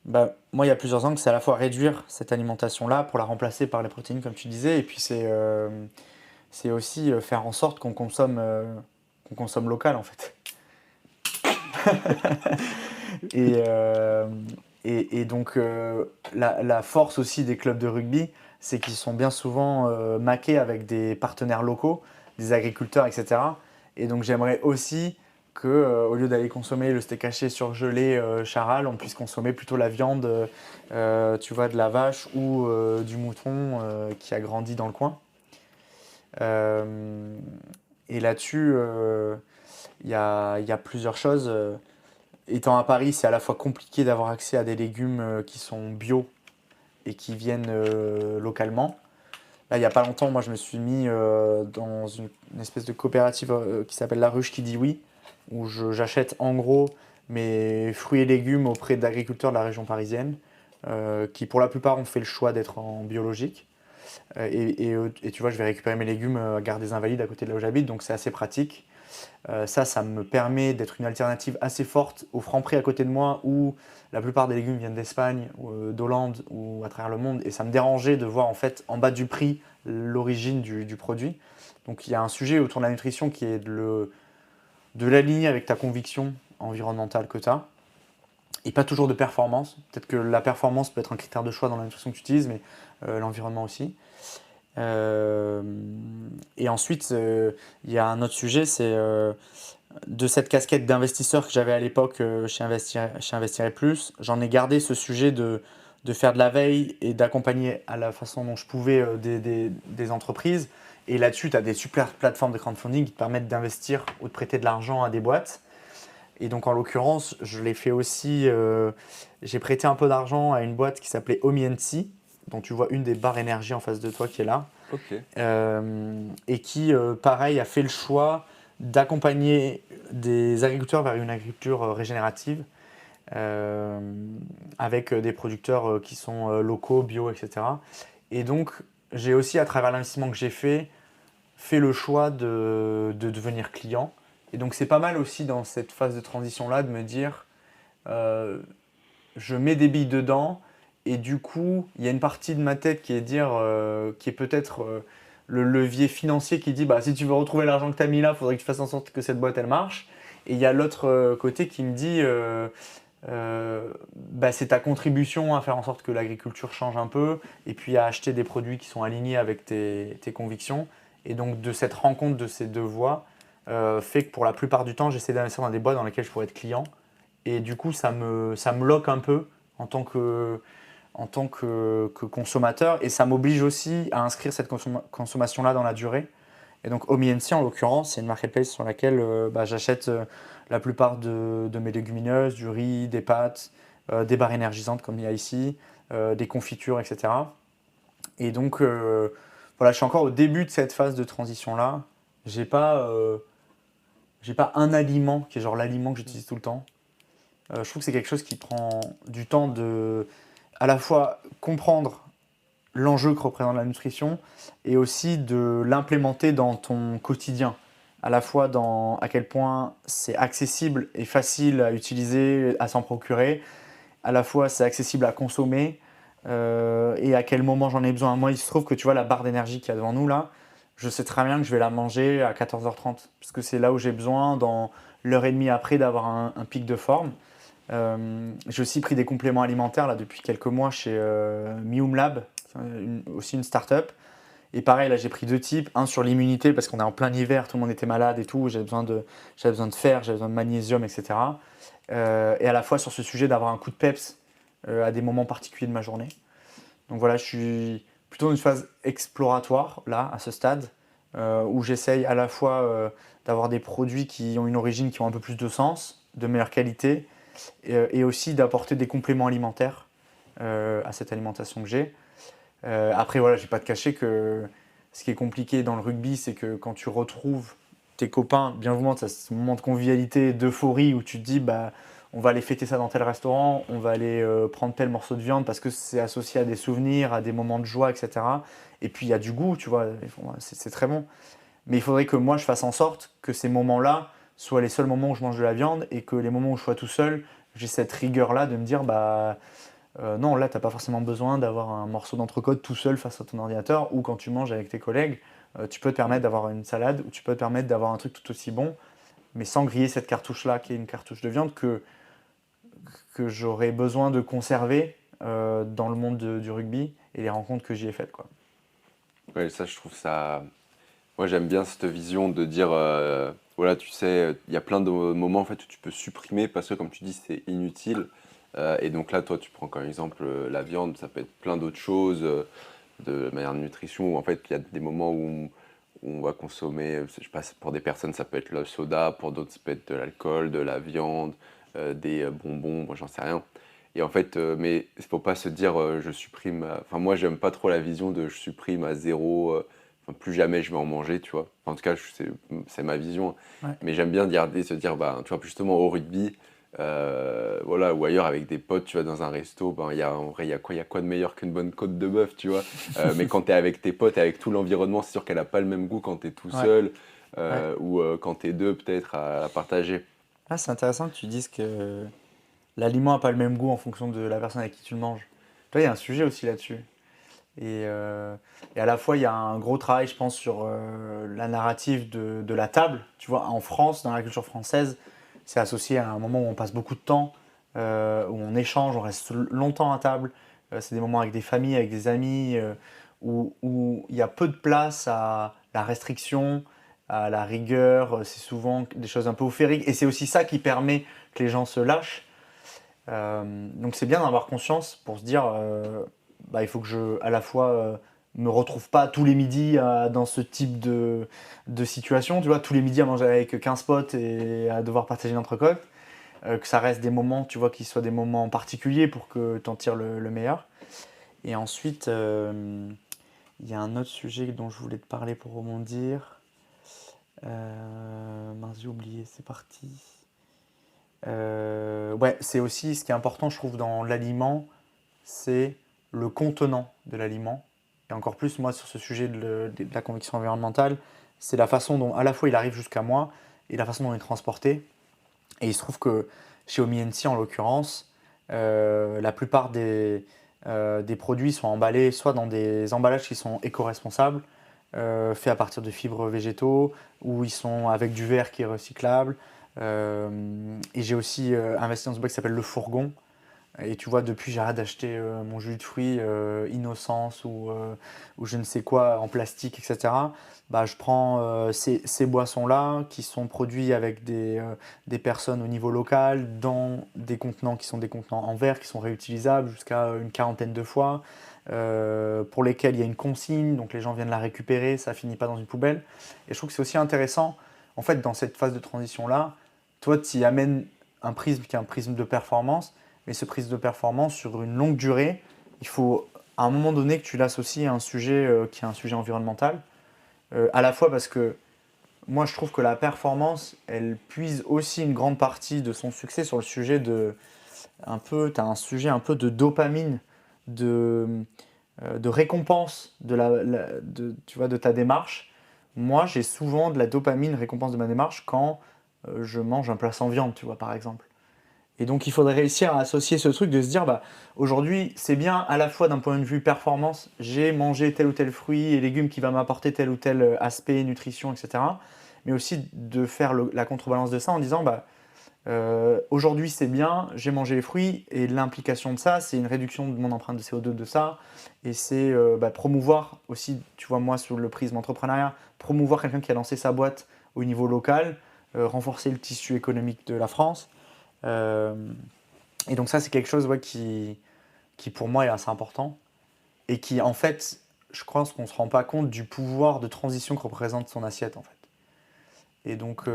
moi, il y a plusieurs angles. C'est à la fois réduire cette alimentation-là pour la remplacer par les protéines, comme tu disais, et puis c'est aussi faire en sorte qu'on consomme local, en fait. Et donc, la force aussi des clubs de rugby, c'est qu'ils sont bien souvent maqués avec des partenaires locaux, des agriculteurs, etc. Et donc, j'aimerais aussi qu'au lieu d'aller consommer le steak haché surgelé Charal, on puisse consommer plutôt la viande tu vois, de la vache ou du mouton qui a grandi dans le coin. Et là-dessus, il y a plusieurs choses. Étant à Paris, c'est à la fois compliqué d'avoir accès à des légumes qui sont bio et qui viennent localement. Là, il n'y a pas longtemps, moi, je me suis mis dans une espèce de coopérative qui s'appelle La Ruche qui dit oui, où j'achète en gros mes fruits et légumes auprès d'agriculteurs de la région parisienne, qui pour la plupart ont fait le choix d'être en biologique. Et tu vois, je vais récupérer mes légumes à Gare des Invalides à côté de là où j'habite, donc c'est assez pratique. Ça me permet d'être une alternative assez forte au Franprix à côté de moi où la plupart des légumes viennent d'Espagne, d'Hollande ou à travers le monde et ça me dérangeait de voir en fait en bas du prix l'origine du produit. Donc il y a un sujet autour de la nutrition qui est de l'aligner avec ta conviction environnementale que tu as et pas toujours de performance. Peut-être que la performance peut être un critère de choix dans la nutrition que tu utilises, mais l'environnement aussi. Et ensuite, il y a un autre sujet, c'est de cette casquette d'investisseur que j'avais à l'époque chez Investir et Plus, j'en ai gardé ce sujet de faire de la veille et d'accompagner à la façon dont je pouvais des entreprises. Et là-dessus, tu as des super plateformes de crowdfunding qui te permettent d'investir ou de prêter de l'argent à des boîtes. Et donc, en l'occurrence, je l'ai fait aussi, j'ai prêté un peu d'argent à une boîte qui s'appelait Omi&C, dont tu vois une des barres énergie en face de toi qui est là, et qui, pareil, a fait le choix d'accompagner des agriculteurs vers une agriculture régénérative, avec des producteurs qui sont locaux, bio, etc. Et donc, j'ai aussi, à travers l'investissement que j'ai fait le choix de devenir client. Et donc, c'est pas mal aussi dans cette phase de transition-là de me dire, je mets des billes dedans, et du coup, il y a une partie de ma tête qui est qui est peut-être le levier financier qui dit si tu veux retrouver l'argent que tu as mis là, il faudrait que tu fasses en sorte que cette boîte elle marche. Et il y a l'autre côté qui me dit c'est ta contribution à faire en sorte que l'agriculture change un peu et puis à acheter des produits qui sont alignés avec tes convictions. Et donc de cette rencontre de ces deux voies fait que pour la plupart du temps, j'essaie d'investir dans des boîtes dans lesquelles je pourrais être client. Et du coup, ça me loque un peu en tant que consommateur et ça m'oblige aussi à inscrire cette consommation-là dans la durée. Et donc Omi&C en l'occurrence, c'est une marketplace sur laquelle j'achète la plupart de mes légumineuses, du riz, des pâtes, des barres énergisantes comme il y a ici, des confitures, etc. Et donc voilà, je suis encore au début de cette phase de transition-là. J'ai pas un aliment qui est genre l'aliment que j'utilise tout le temps. Je trouve que c'est quelque chose qui prend du temps de à la fois comprendre l'enjeu que représente la nutrition et aussi de l'implémenter dans ton quotidien. À la fois dans à quel point c'est accessible et facile à utiliser, à s'en procurer. À la fois c'est accessible à consommer et à quel moment j'en ai besoin. Moi, il se trouve que tu vois la barre d'énergie qu'il y a devant nous là, je sais très bien que je vais la manger à 14h30 parce que c'est là où j'ai besoin dans l'heure et demie après d'avoir un pic de forme. J'ai aussi pris des compléments alimentaires là, depuis quelques mois chez Mium Lab, aussi une start-up. Et pareil, là j'ai pris 2 types, un sur l'immunité parce qu'on est en plein hiver, tout le monde était malade et tout, j'avais besoin de fer, j'avais besoin de magnésium, etc. Et à la fois sur ce sujet d'avoir un coup de peps à des moments particuliers de ma journée. Donc voilà, je suis plutôt dans une phase exploratoire là, à ce stade, où j'essaye à la fois d'avoir des produits qui ont une origine qui ont un peu plus de sens, de meilleure qualité, et aussi d'apporter des compléments alimentaires à cette alimentation que j'ai. Après, voilà, je ne vais pas te cacher que ce qui est compliqué dans le rugby, c'est que quand tu retrouves tes copains, bien évidemment, tu as ce moment de convivialité, d'euphorie où tu te dis, bah, on va aller fêter ça dans tel restaurant, on va aller prendre tel morceau de viande parce que c'est associé à des souvenirs, à des moments de joie, etc. Et puis il y a du goût, tu vois, c'est très bon. Mais il faudrait que moi, je fasse en sorte que ces moments-là soient les seuls moments où je mange de la viande et que les moments où je sois tout seul, j'ai cette rigueur-là de me dire, bah. Non, là, tu n'as pas forcément besoin d'avoir un morceau d'entrecôte tout seul face à ton ordinateur ou quand tu manges avec tes collègues, tu peux te permettre d'avoir une salade ou tu peux te permettre d'avoir un truc tout aussi bon, mais sans griller cette cartouche-là qui est une cartouche de viande que j'aurais besoin de conserver dans le monde du rugby et les rencontres que j'y ai faites, quoi. Ouais, ça, je trouve ça. Moi, j'aime bien cette vision de dire, voilà, tu sais, il y a plein de moments en fait où tu peux supprimer parce que, comme tu dis, c'est inutile. Et donc là, toi, tu prends comme exemple la viande, ça peut être plein d'autres choses de manière de nutrition. Où, en fait, il y a des moments où on va consommer, je sais pas, pour des personnes, ça peut être le soda, pour d'autres, ça peut être de l'alcool, de la viande, des bonbons, moi, j'en sais rien. Et en fait, mais il ne faut pas se dire, je supprime. Enfin, moi, j'aime pas trop la vision de je supprime à zéro. Enfin, plus jamais je vais en manger, tu vois. Enfin, en tout cas, c'est ma vision. Ouais. Mais j'aime bien se dire, bah, tu vois, justement, au rugby. Voilà, ou ailleurs avec des potes, tu vas dans un resto, ben, en vrai, il y a quoi de meilleur qu'une bonne côte de bœuf, tu vois. Mais quand tu es avec tes potes, avec tout l'environnement, c'est sûr qu'elle n'a pas le même goût quand tu es tout seul ou quand tu es deux peut-être à partager. Ah, c'est intéressant que tu dises que l'aliment n'a pas le même goût en fonction de la personne avec qui tu le manges. Tu vois, il y a un sujet aussi là-dessus. Et à la fois, il y a un gros travail, je pense, sur la narrative de la table. Tu vois, en France, dans la culture française, c'est associé à un moment où on passe beaucoup de temps, où on échange, on reste longtemps à table. C'est des moments avec des familles, avec des amis, où il y a peu de place à la restriction, à la rigueur. C'est souvent des choses un peu euphoriques. Et c'est aussi ça qui permet que les gens se lâchent. Donc c'est bien d'en avoir conscience pour se dire, bah, il faut que je, à la fois, me retrouve pas tous les midis dans ce type de situation, tu vois, tous les midis à manger avec 15 potes et à devoir partager une entrecôte, que ça reste des moments, tu vois, qui soient des moments particuliers pour que tu en tires le meilleur. Et ensuite, il y a un autre sujet dont je voulais te parler pour rebondir. Mince, j'ai oublié, c'est parti. Ouais, c'est aussi ce qui est important, je trouve, dans l'aliment, c'est le contenant de l'aliment. Et encore plus, moi, sur ce sujet de la conviction environnementale, c'est la façon dont, à la fois, il arrive jusqu'à moi et la façon dont il est transporté. Et il se trouve que chez OmiNC, en l'occurrence, la plupart des produits sont emballés soit dans des emballages qui sont éco-responsables, faits à partir de fibres végétaux, ou ils sont avec du verre qui est recyclable. Et j'ai aussi investi dans ce boîte qui s'appelle Le Fourgon. Et tu vois, depuis, j'arrête d'acheter mon jus de fruits Innocence ou je ne sais quoi en plastique, etc. Bah, je prends ces boissons-là qui sont produites avec des personnes au niveau local dans des contenants qui sont des contenants en verre qui sont réutilisables jusqu'à une 40aine de fois, pour lesquels il y a une consigne, donc les gens viennent la récupérer, ça finit pas dans une poubelle. Et je trouve que c'est aussi intéressant, en fait, dans cette phase de transition-là, toi, tu y amènes un prisme qui est un prisme de performance, mais ce prisme de performance, sur une longue durée, il faut à un moment donné que tu l'associes à un sujet qui est un sujet environnemental, à la fois parce que moi, je trouve que la performance, elle puise aussi une grande partie de son succès sur le sujet de... Tu as un sujet un peu de dopamine, de récompense tu vois, de ta démarche. Moi, j'ai souvent de la dopamine récompense de ma démarche quand je mange un plat sans viande, tu vois, par exemple. Et donc, il faudrait réussir à associer ce truc de se dire, bah, aujourd'hui, c'est bien à la fois d'un point de vue performance, j'ai mangé tel ou tel fruit et légumes qui va m'apporter tel ou tel aspect, nutrition, etc. mais aussi de faire la contrebalance de ça en disant aujourd'hui c'est bien, j'ai mangé les fruits, et l'implication de ça, c'est une réduction de mon empreinte de CO2 de ça, et c'est promouvoir aussi, tu vois, moi sous le prisme entrepreneuriat, promouvoir quelqu'un qui a lancé sa boîte au niveau local, renforcer le tissu économique de la France. Et donc ça, c'est quelque chose qui pour moi est assez important, et qui en fait, je pense qu'on ne se rend pas compte du pouvoir de transition que représente son assiette en fait. Et donc,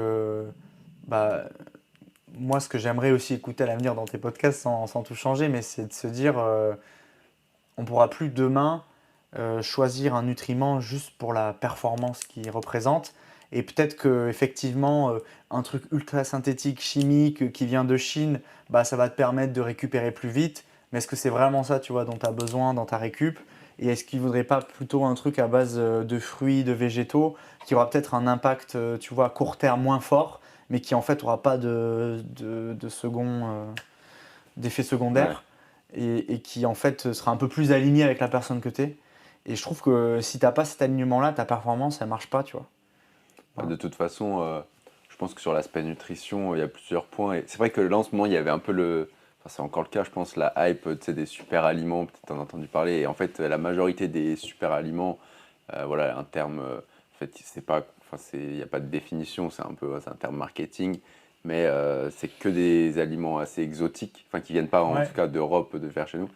moi, ce que j'aimerais aussi écouter à l'avenir dans tes podcasts, sans tout changer, mais c'est de se dire, on ne pourra plus demain choisir un nutriment juste pour la performance qu'il représente. Et peut-être qu'effectivement, un truc ultra synthétique, chimique, qui vient de Chine, ça va te permettre de récupérer plus vite. Mais est-ce que c'est vraiment ça, tu vois, dont tu as besoin dans ta récup? Et est-ce qu'il ne vaudrait pas plutôt un truc à base de fruits, de végétaux, qui aura peut-être un impact, tu vois, à court terme moins fort, mais qui en fait n'aura pas d'effet secondaire, et qui en fait sera un peu plus aligné avec la personne que tu es. Et je trouve que si tu n'as pas cet alignement-là, ta performance, elle ne marche pas, tu vois. De toute façon, je pense que sur l'aspect nutrition, il y a plusieurs points. Et c'est vrai que là, en ce moment, il y avait un peu c'est encore le cas, je pense, la hype des super aliments, peut-être t'en as entendu parler. Et en fait, la majorité des super aliments, un terme, en fait, il n'y a pas de définition, c'est un terme marketing, mais c'est que des aliments assez exotiques, qui viennent pas en tout cas d'Europe, de vers chez nous.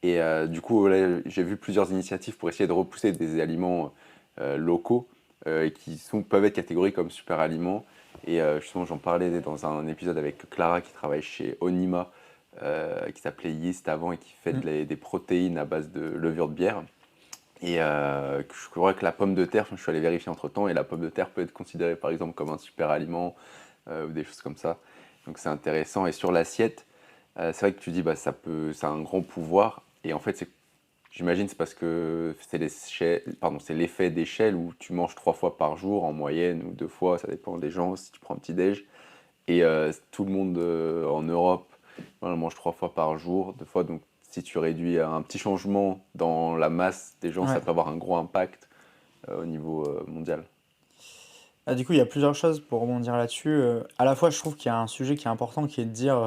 Et du coup, là, j'ai vu plusieurs initiatives pour essayer de repousser des aliments locaux qui peuvent être catégorisés comme super aliments. Et justement, j'en parlais dans un épisode avec Clara qui travaille chez Onima, qui s'appelait Yeast avant, et qui fait des protéines à base de levure de bière. Et je crois que la pomme de terre, je suis allé vérifier entre temps, et la pomme de terre peut être considérée par exemple comme un super aliment, ou des choses comme ça. Donc c'est intéressant. Et sur l'assiette, c'est vrai que tu dis ça a un grand pouvoir. Et en fait, j'imagine c'est parce que c'est l'effet d'échelle où tu manges 3 fois par jour en moyenne, ou 2 fois, ça dépend des gens, si tu prends un petit déj. Et tout le monde en Europe mange 3 fois par jour, 2 fois. Donc si tu réduis un petit changement dans la masse des gens, ça peut avoir un gros impact au niveau mondial. Du coup, il y a plusieurs choses pour rebondir là-dessus. À la fois, je trouve qu'il y a un sujet qui est important, qui est de dire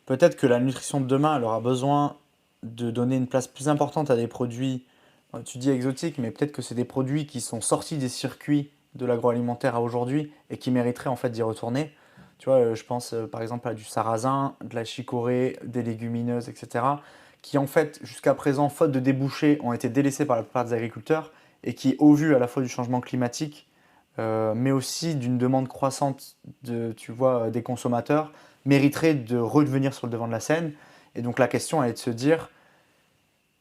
peut-être que la nutrition de demain, elle aura besoin de donner une place plus importante à des produits, tu dis exotiques, mais peut-être que c'est des produits qui sont sortis des circuits de l'agroalimentaire à aujourd'hui et qui mériteraient en fait d'y retourner. Tu vois, je pense par exemple à du sarrasin, de la chicorée, des légumineuses, etc., qui en fait, jusqu'à présent, faute de débouchés, ont été délaissés par la plupart des agriculteurs, et qui, au vu à la fois du changement climatique, mais aussi d'une demande croissante des consommateurs, mériteraient de redevenir sur le devant de la scène. Et donc la question est de se dire,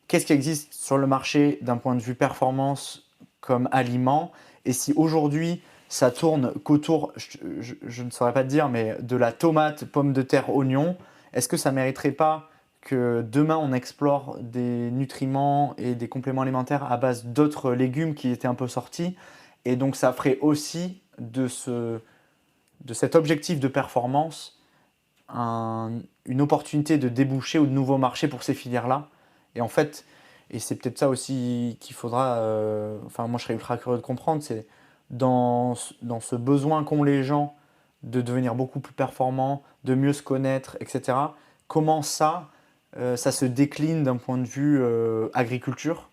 qu'est-ce qui existe sur le marché d'un point de vue performance comme aliment? Et si aujourd'hui, ça tourne qu'autour, je ne saurais pas te dire, mais de la tomate, pomme de terre, oignon, est-ce que ça ne mériterait pas que demain on explore des nutriments et des compléments alimentaires à base d'autres légumes qui étaient un peu sortis? Et donc ça ferait aussi de cet objectif de performance une opportunité de déboucher ou de nouveaux marchés pour ces filières-là. Et en fait, et c'est peut-être ça aussi qu'il faudra, moi je serais ultra curieux de comprendre, c'est dans ce besoin qu'ont les gens de devenir beaucoup plus performants, de mieux se connaître, etc. Comment ça se décline d'un point de vue agriculture?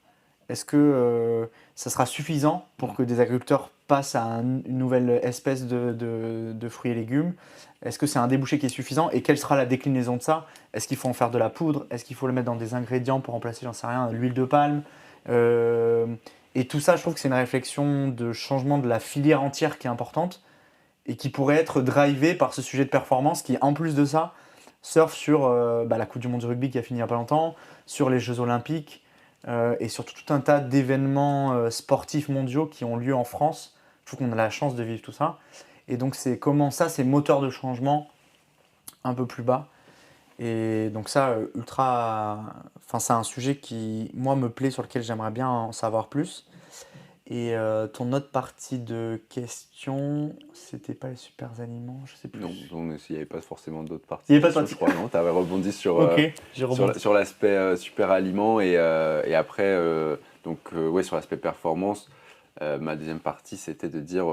Est-ce que ça sera suffisant pour que des agriculteurs passent à une nouvelle espèce de fruits et légumes? Est-ce que c'est un débouché qui est suffisant? Et quelle sera la déclinaison de ça? Est-ce qu'il faut en faire de la poudre? Est-ce qu'il faut le mettre dans des ingrédients pour remplacer, j'en sais rien, l'huile de palme? Et tout ça, je trouve que c'est une réflexion de changement de la filière entière qui est importante, et qui pourrait être drivée par ce sujet de performance qui, en plus de ça, surfe sur la Coupe du Monde du rugby qui a fini il n'y a pas longtemps, sur les Jeux Olympiques, et sur tout un tas d'événements sportifs mondiaux qui ont lieu en France. Je trouve qu'on a la chance de vivre tout ça. Et donc c'est comment ça, c'est moteur de changement un peu plus bas. Et donc ça, c'est un sujet qui, moi, me plaît, sur lequel j'aimerais bien en savoir plus. Et ton autre partie de question, c'était pas les super aliments, je sais plus. Non, il n'y avait pas forcément d'autres parties. Il n'y avait pas de je crois, non? Tu avais rebondi sur, Ok, j'ai rebondi. sur l'aspect super aliment, et après, sur l'aspect performance. ma deuxième partie, c'était de dire,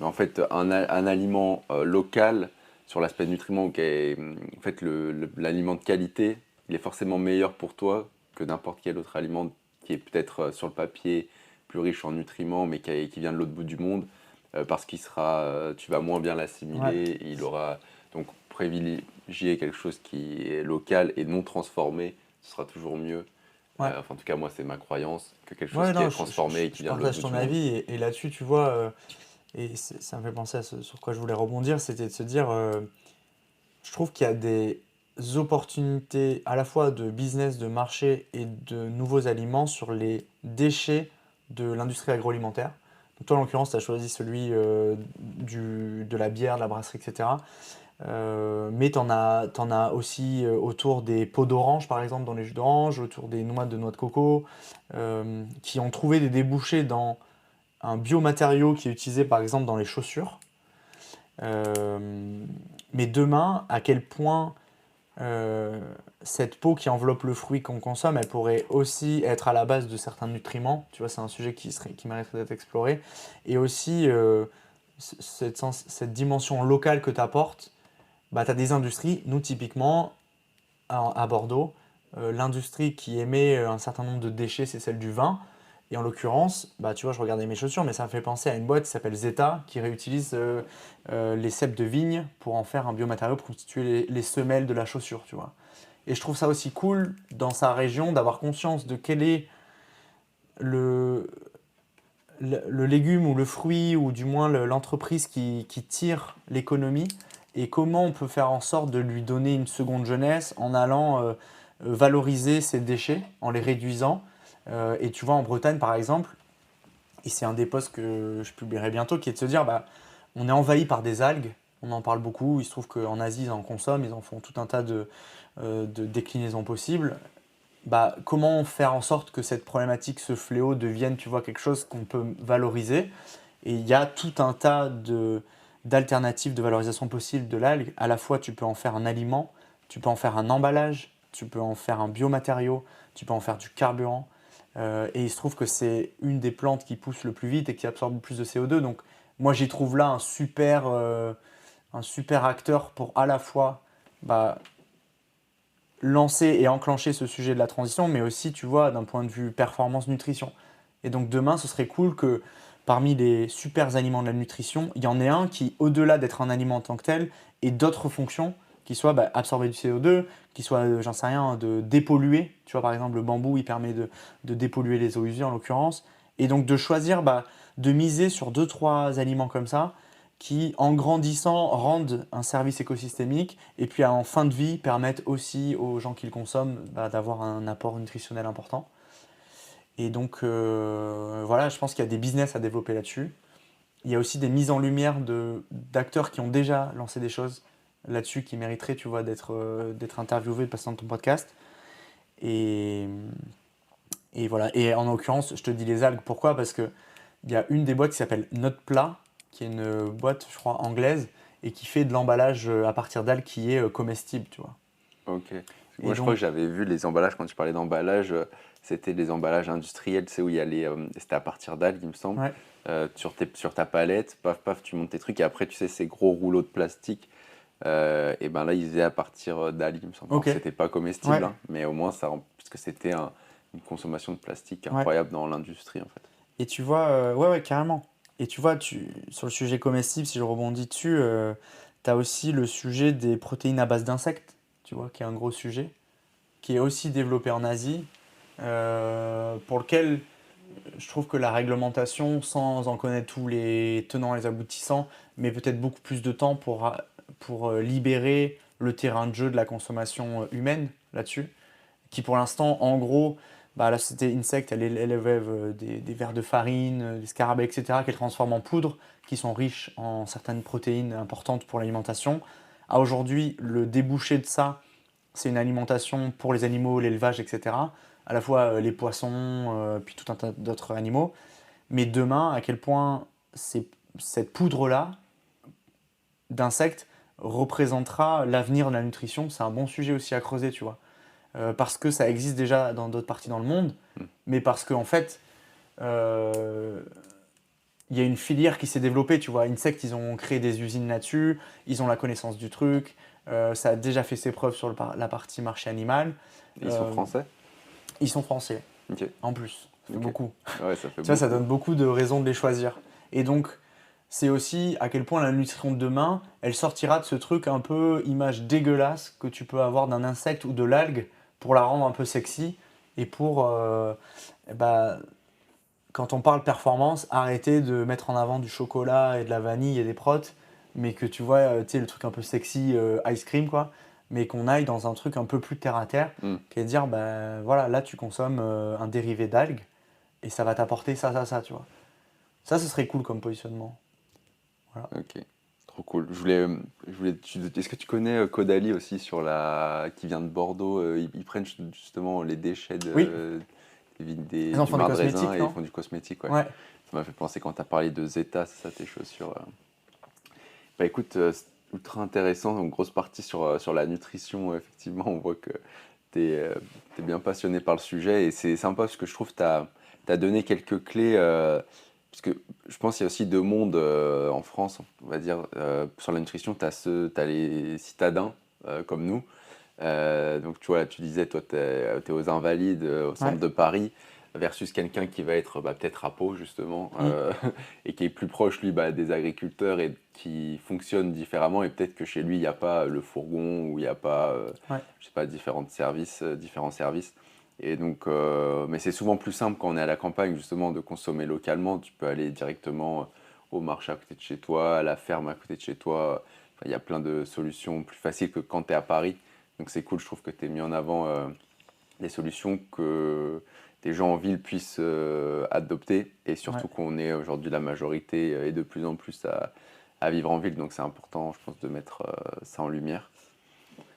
en fait, un aliment local sur l'aspect nutriments, en fait, l'aliment de qualité, il est forcément meilleur pour toi que n'importe quel autre aliment qui est peut-être sur le papier plus riche en nutriments, mais qui vient de l'autre bout du monde, parce tu vas moins bien l'assimiler, Ouais. et il aura donc privilégier quelque chose qui est local et non transformé, ce sera toujours mieux. Ouais. Enfin, en tout cas, moi, c'est ma croyance, que quelque chose Ouais, qui est non, transformé et qui je vient de l'autre partage bout ton du monde. avis et là-dessus, tu vois, ça me fait penser à ce sur quoi je voulais rebondir, c'était de se dire, je trouve qu'il y a des opportunités à la fois de business, de marché et de nouveaux aliments sur les déchets de l'industrie agroalimentaire. Donc toi, en l'occurrence, tu as choisi celui de la bière, de la brasserie, etc. Mais t'en as aussi autour des peaux d'orange, par exemple, dans les jus d'orange, autour des noix de coco, qui ont trouvé des débouchés dans un biomatériau qui est utilisé, par exemple, dans les chaussures. Mais demain, à quel point euh, cette peau qui enveloppe le fruit qu'on consomme, elle pourrait aussi être à la base de certains nutriments. Tu vois, c'est un sujet qui mériterait d'être exploré. Et aussi, cette dimension locale que tu apportes, bah, tu as des industries, nous typiquement, à Bordeaux, l'industrie qui émet un certain nombre de déchets, c'est celle du vin. Et en l'occurrence, bah, tu vois, je regardais mes chaussures, mais ça me fait penser à une boîte qui s'appelle Zeta, qui réutilise les cèpes de vigne pour en faire un biomatériau pour constituer les semelles de la chaussure, tu vois. Et je trouve ça aussi cool dans sa région d'avoir conscience de quel est le, le légume ou le fruit, ou du moins l'entreprise qui tire l'économie, et comment on peut faire en sorte de lui donner une seconde jeunesse en allant valoriser ses déchets, en les réduisant. Et tu vois, en Bretagne, par exemple, et c'est un des posts que je publierai bientôt, qui est de se dire, bah, on est envahi par des algues, on en parle beaucoup, il se trouve qu'en Asie, ils en consomment, ils en font tout un tas de déclinaisons possibles. Bah, comment faire en sorte que cette problématique, ce fléau, devienne, tu vois, quelque chose qu'on peut valoriser. Et il y a tout un tas d'alternatives de valorisation possible de l'algue. À la fois, tu peux en faire un aliment, tu peux en faire un emballage, tu peux en faire un biomatériau, tu peux en faire du carburant. Et il se trouve que c'est une des plantes qui pousse le plus vite et qui absorbe le plus de CO2. Donc moi, j'y trouve là un super acteur pour à la fois bah, lancer et enclencher ce sujet de la transition, mais aussi, tu vois, d'un point de vue performance nutrition. Et donc demain, ce serait cool que parmi les super aliments de la nutrition, il y en ait un qui, au-delà d'être un aliment en tant que tel, ait d'autres fonctions, qui soit bah, absorber du CO2, qui soit, j'en sais rien, de dépolluer. Tu vois, par exemple, le bambou, il permet de dépolluer les eaux usées en l'occurrence. Et donc de choisir, bah, de miser sur 2-3 aliments comme ça, qui, en grandissant, rendent un service écosystémique et puis en fin de vie permettent aussi aux gens qui le consomment bah, d'avoir un apport nutritionnel important. Et donc voilà, je pense qu'il y a des business à développer là-dessus. Il y a aussi des mises en lumière d'acteurs qui ont déjà lancé des choses là-dessus qui mériteraient, tu vois, d'être interviewés, de passer dans ton podcast. Et, et voilà. Et en l'occurrence, je te dis les algues. Pourquoi? Parce qu'il y a une des boîtes qui s'appelle Noteplat, qui est une boîte, je crois, anglaise, et qui fait de l'emballage à partir d'algues qui est comestible, tu vois. Ok. Et Moi, je donc, crois que j'avais vu les emballages, quand tu parlais d'emballage, c'était les emballages industriels, tu sais, où il y a c'était à partir d'algues, il me semble. ouais, Sur ta palette, paf, paf, tu montes tes trucs, et après, tu sais, ces gros rouleaux de plastique, et ben là, ils faisaient à partir d'algues, il me semble. ok, Alors, c'était pas comestible, ouais, hein, mais au moins, parce que c'était une consommation de plastique ouais. incroyable dans l'industrie, en fait. Et tu vois, ouais, carrément. Et tu vois, sur le sujet comestible, si je rebondis dessus, tu as aussi le sujet des protéines à base d'insectes, tu vois, qui est un gros sujet, qui est aussi développé en Asie, pour lequel je trouve que la réglementation, sans en connaître tous les tenants et les aboutissants, met peut-être beaucoup plus de temps pour libérer le terrain de jeu de la consommation humaine là-dessus, qui pour l'instant, en gros, bah, la société Insect, elle élève des vers de farine, des scarabées, etc., qu'elle transforme en poudre, qui sont riches en certaines protéines importantes pour l'alimentation. À aujourd'hui, le débouché de ça, c'est une alimentation pour les animaux, l'élevage, etc. À la fois les poissons, puis tout un tas d'autres animaux. Mais demain, à quel point cette poudre-là d'insectes représentera l'avenir de la nutrition, c'est un bon sujet aussi à creuser, tu vois. Parce que ça existe déjà dans d'autres parties dans le monde, Mm. mais parce qu'en fait, euh, il y a une filière qui s'est développée, tu vois. Insect, ils ont créé des usines là-dessus, ils ont la connaissance du truc, ça a déjà fait ses preuves sur la partie marché animal. Ils sont français? Ils sont français, Ok. en plus. Ça fait Ok. beaucoup. Ouais, ça fait Tu vois, ça beaucoup. donne beaucoup de raisons de les choisir. Et donc, c'est aussi à quel point la nutrition de demain, elle sortira de ce truc un peu image dégueulasse que tu peux avoir d'un insecte ou de l'algue pour la rendre un peu sexy et pour, bah, quand on parle performance, arrêter de mettre en avant du chocolat et de la vanille et des protes, mais que tu vois, tu sais, le truc un peu sexy, ice cream, quoi, mais qu'on aille dans un truc un peu plus terre à terre, Mm. qui est de dire, bah voilà, là tu consommes un dérivé d'algue et ça va t'apporter ça, tu vois. Ça, ce serait cool comme positionnement. Ok, trop cool. Est-ce que tu connais Caudalie aussi qui vient de Bordeaux? Ils prennent justement les déchets Oui, ils en du font des mar de raisin cosmétiques, et ils non? font du cosmétique. Ouais. Ouais. Ça m'a fait penser quand tu as parlé de Zeta, c'est ça tes chaussures. Bah écoute, c'est ultra intéressant. Donc grosse partie sur la nutrition. Effectivement, on voit que tu es bien passionné par le sujet et c'est sympa parce que je trouve que tu as donné quelques clés. Parce que je pense qu'il y a aussi deux mondes en France, on va dire, sur la nutrition. Tu as les citadins comme nous. Donc tu vois, tu disais, toi, tu es aux Invalides, au centre Ouais. de Paris, versus quelqu'un qui va être peut-être à Pau, justement, et qui est plus proche, lui, des agriculteurs et qui fonctionne différemment. Et peut-être que chez lui, il n'y a pas le fourgon ou il n'y a pas, Ouais. je sais pas, différents services. Et donc, mais c'est souvent plus simple quand on est à la campagne, justement, de consommer localement. Tu peux aller directement au marché à côté de chez toi, à la ferme à côté de chez toi. Enfin, il y a plein de solutions plus faciles que quand tu es à Paris. Donc c'est cool, je trouve que tu as mis en avant des solutions que des gens en ville puissent adopter et surtout Ouais. qu'on est aujourd'hui la majorité et de plus en plus à vivre en ville. Donc c'est important, je pense, de mettre ça en lumière.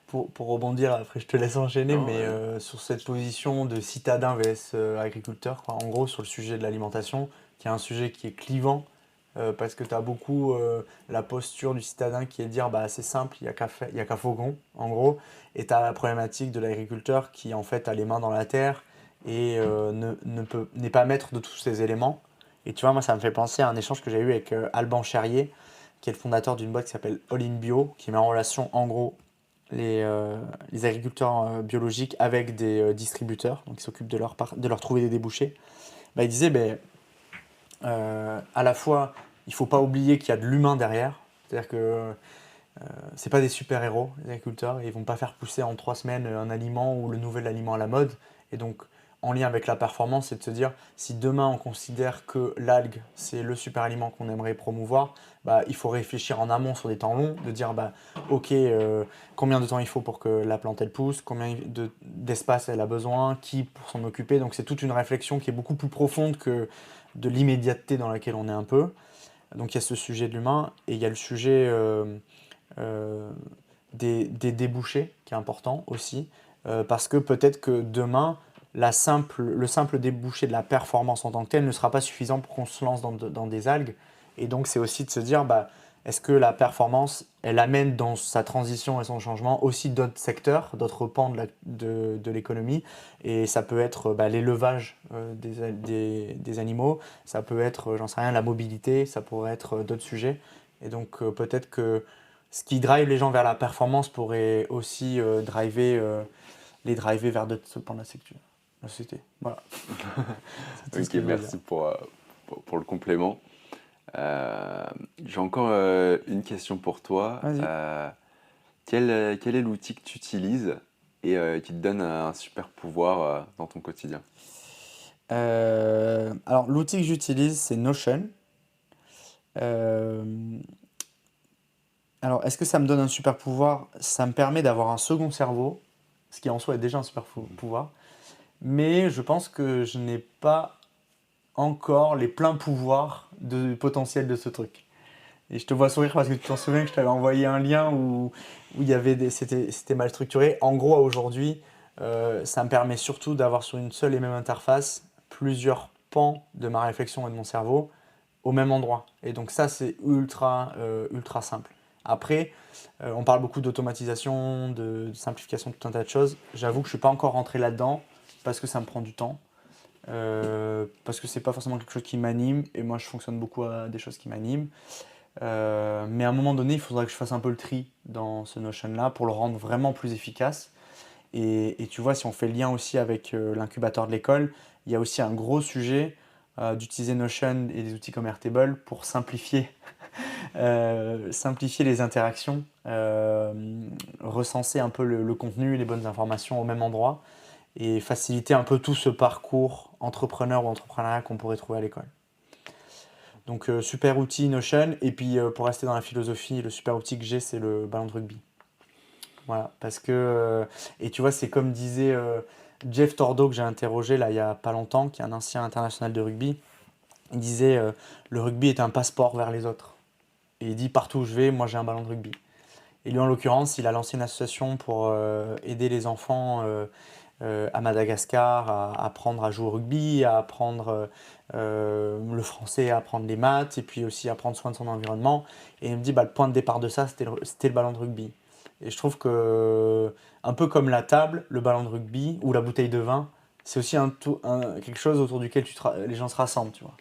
Pour rebondir, après je te laisse enchaîner, Non, mais sur cette position de citadin vs agriculteur, quoi, en gros sur le sujet de l'alimentation, qui est un sujet qui est clivant, parce que tu as beaucoup la posture du citadin qui est de dire bah, c'est simple, il n'y a qu'à Faugon, en gros, et tu as la problématique de l'agriculteur qui en fait a les mains dans la terre et n'est pas maître de tous ces éléments. Et tu vois, moi ça me fait penser à un échange que j'ai eu avec Alban Cherrier, qui est le fondateur d'une boîte qui s'appelle All In Bio, qui met en relation en gros les agriculteurs biologiques avec des distributeurs, donc ils s'occupent de leur trouver des débouchés. Bah, il disait, à la fois, il ne faut pas oublier qu'il y a de l'humain derrière, c'est-à-dire que c'est pas des super-héros, les agriculteurs, ils vont pas faire pousser en 3 semaines un aliment ou le nouvel aliment à la mode, et donc en lien avec la performance, c'est de se dire, si demain on considère que l'algue, c'est le super aliment qu'on aimerait promouvoir, bah, il faut réfléchir en amont sur des temps longs, de dire, bah, ok, combien de temps il faut pour que la plante elle pousse, d'espace elle a besoin, qui pour s'en occuper, donc c'est toute une réflexion qui est beaucoup plus profonde que de l'immédiateté dans laquelle on est un peu. Donc il y a ce sujet de l'humain, et il y a le sujet euh, des débouchés qui est important aussi, parce que peut-être que demain, le simple débouché de la performance en tant que tel ne sera pas suffisant pour qu'on se lance dans des algues. Et donc c'est aussi de se dire, bah, est-ce que la performance, elle amène dans sa transition et son changement aussi d'autres secteurs, d'autres pans de l'économie. Et ça peut être l'élevage des animaux, ça peut être, j'en sais rien, la mobilité, ça pourrait être d'autres sujets. Et donc peut-être que ce qui drive les gens vers la performance pourrait aussi les driver vers d'autres pans de la société. Voilà. C'est tout ce Ok, que je voulais merci dire. pour le complément. J'ai encore une question pour toi. Vas-y. Quel est l'outil que tu utilises et qui te donne un super pouvoir dans ton quotidien? Alors, l'outil que j'utilise, c'est Notion. Euh, alors, est-ce que ça me donne un super pouvoir? Ça me permet d'avoir un second cerveau, ce qui en soi est déjà un super pouvoir. Mais je pense que je n'ai pas encore les pleins pouvoirs de potentiel de ce truc. Et je te vois sourire parce que tu t'en souviens que je t'avais envoyé un lien où il y avait c'était mal structuré. En gros, aujourd'hui, ça me permet surtout d'avoir sur une seule et même interface plusieurs pans de ma réflexion et de mon cerveau au même endroit. Et donc ça, c'est ultra simple. Après, on parle beaucoup d'automatisation, de simplification, tout un tas de choses. J'avoue que je ne suis pas encore rentré là-dedans parce que ça me prend du temps. parce que c'est pas forcément quelque chose qui m'anime, et moi je fonctionne beaucoup à des choses qui m'animent. Mais à un moment donné, il faudrait que je fasse un peu le tri dans ce Notion-là pour le rendre vraiment plus efficace. Et tu vois, si on fait le lien aussi avec l'incubateur de l'école, il y a aussi un gros sujet d'utiliser Notion et des outils comme Airtable pour simplifier, simplifier les interactions, recenser un peu le contenu, les bonnes informations au même endroit et faciliter un peu tout ce parcours entrepreneur ou entrepreneuriat qu'on pourrait trouver à l'école. Donc super outil Notion, et puis pour rester dans la philosophie, le super outil que j'ai, c'est le ballon de rugby. Voilà, parce que, et tu vois, c'est comme disait Jeff Tordo, que j'ai interrogé là il y a pas longtemps, qui est un ancien international de rugby. Il disait le rugby est un passeport vers les autres. Et il dit partout où je vais, moi j'ai un ballon de rugby. Et lui en l'occurrence, il a lancé une association pour aider les enfants à Madagascar à apprendre à jouer au rugby, à apprendre le français, à apprendre les maths, et puis aussi à prendre soin de son environnement. Et il me dit le point de départ de ça, c'était le ballon de rugby. Et je trouve que, un peu comme la table, le ballon de rugby ou la bouteille de vin, c'est aussi quelque chose autour duquel les gens se rassemblent, tu vois.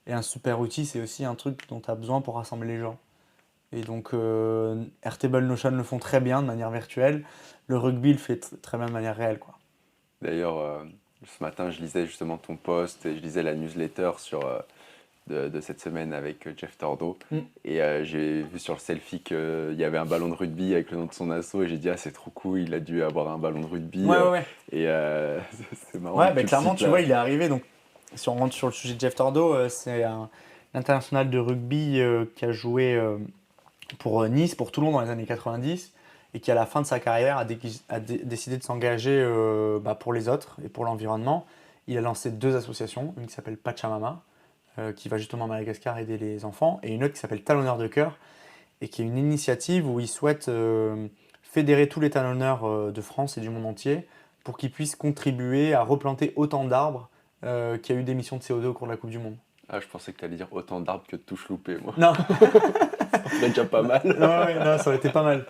Et un super outil, c'est aussi un truc dont tu as besoin pour rassembler les gens. Et donc, Airtable, Notion le font très bien de manière virtuelle. Le rugby le fait très bien de manière réelle, quoi. D'ailleurs, ce matin, je lisais justement ton post et je lisais la newsletter de cette semaine avec Jeff Tordo. Et j'ai vu sur le selfie qu'il y avait un ballon de rugby avec le nom de son asso, et j'ai dit c'est trop cool, il a dû avoir un ballon de rugby. Ouais. Et c'est marrant. Ouais, clairement, tu vois, il est arrivé. Donc, si on rentre sur le sujet de Jeff Tordo, c'est un international de rugby qui a joué pour Nice, pour Toulon dans les années 90, et qui à la fin de sa carrière a décidé de s'engager pour les autres et pour l'environnement. Il a lancé 2 associations, une qui s'appelle Pachamama, qui va justement à Madagascar aider les enfants, et une autre qui s'appelle Talonneurs de cœur, et qui est une initiative où il souhaite fédérer tous les talonneurs de France et du monde entier pour qu'ils puissent contribuer à replanter autant d'arbres qu'il y a eu d'émissions de CO2 au cours de la Coupe du Monde. Ah, je pensais que tu allais dire autant d'arbres que de touches loupées, moi. Non. Ça serait déjà pas mal. Non, ça aurait été pas mal.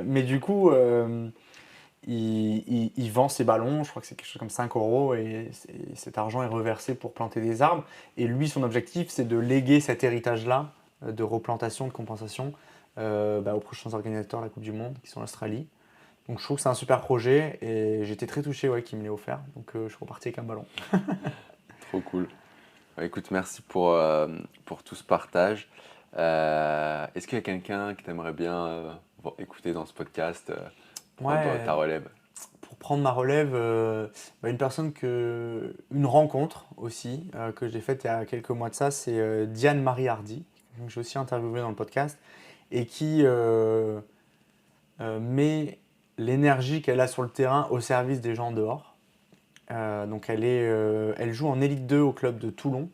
Mais du coup, il vend ses ballons, je crois que c'est quelque chose comme 5 €, et cet argent est reversé pour planter des arbres. Et lui, son objectif, c'est de léguer cet héritage-là de replantation, de compensation aux prochains organisateurs de la Coupe du Monde, qui sont l'Australie. Donc je trouve que c'est un super projet, et j'étais très touché qu'il me l'ait offert. Donc je suis reparti avec un ballon. Trop cool. Écoute, merci pour tout ce partage. Est-ce qu'il y a quelqu'un que tu aimerais bien écouter dans ce podcast, prendre ta relève? Pour prendre ma relève, une rencontre aussi que j'ai faite il y a quelques mois de ça, c'est Diane-Marie Hardy, que j'ai aussi interviewé dans le podcast, et qui met l'énergie qu'elle a sur le terrain au service des gens dehors. Donc elle joue en Élite 2 au club de Toulon,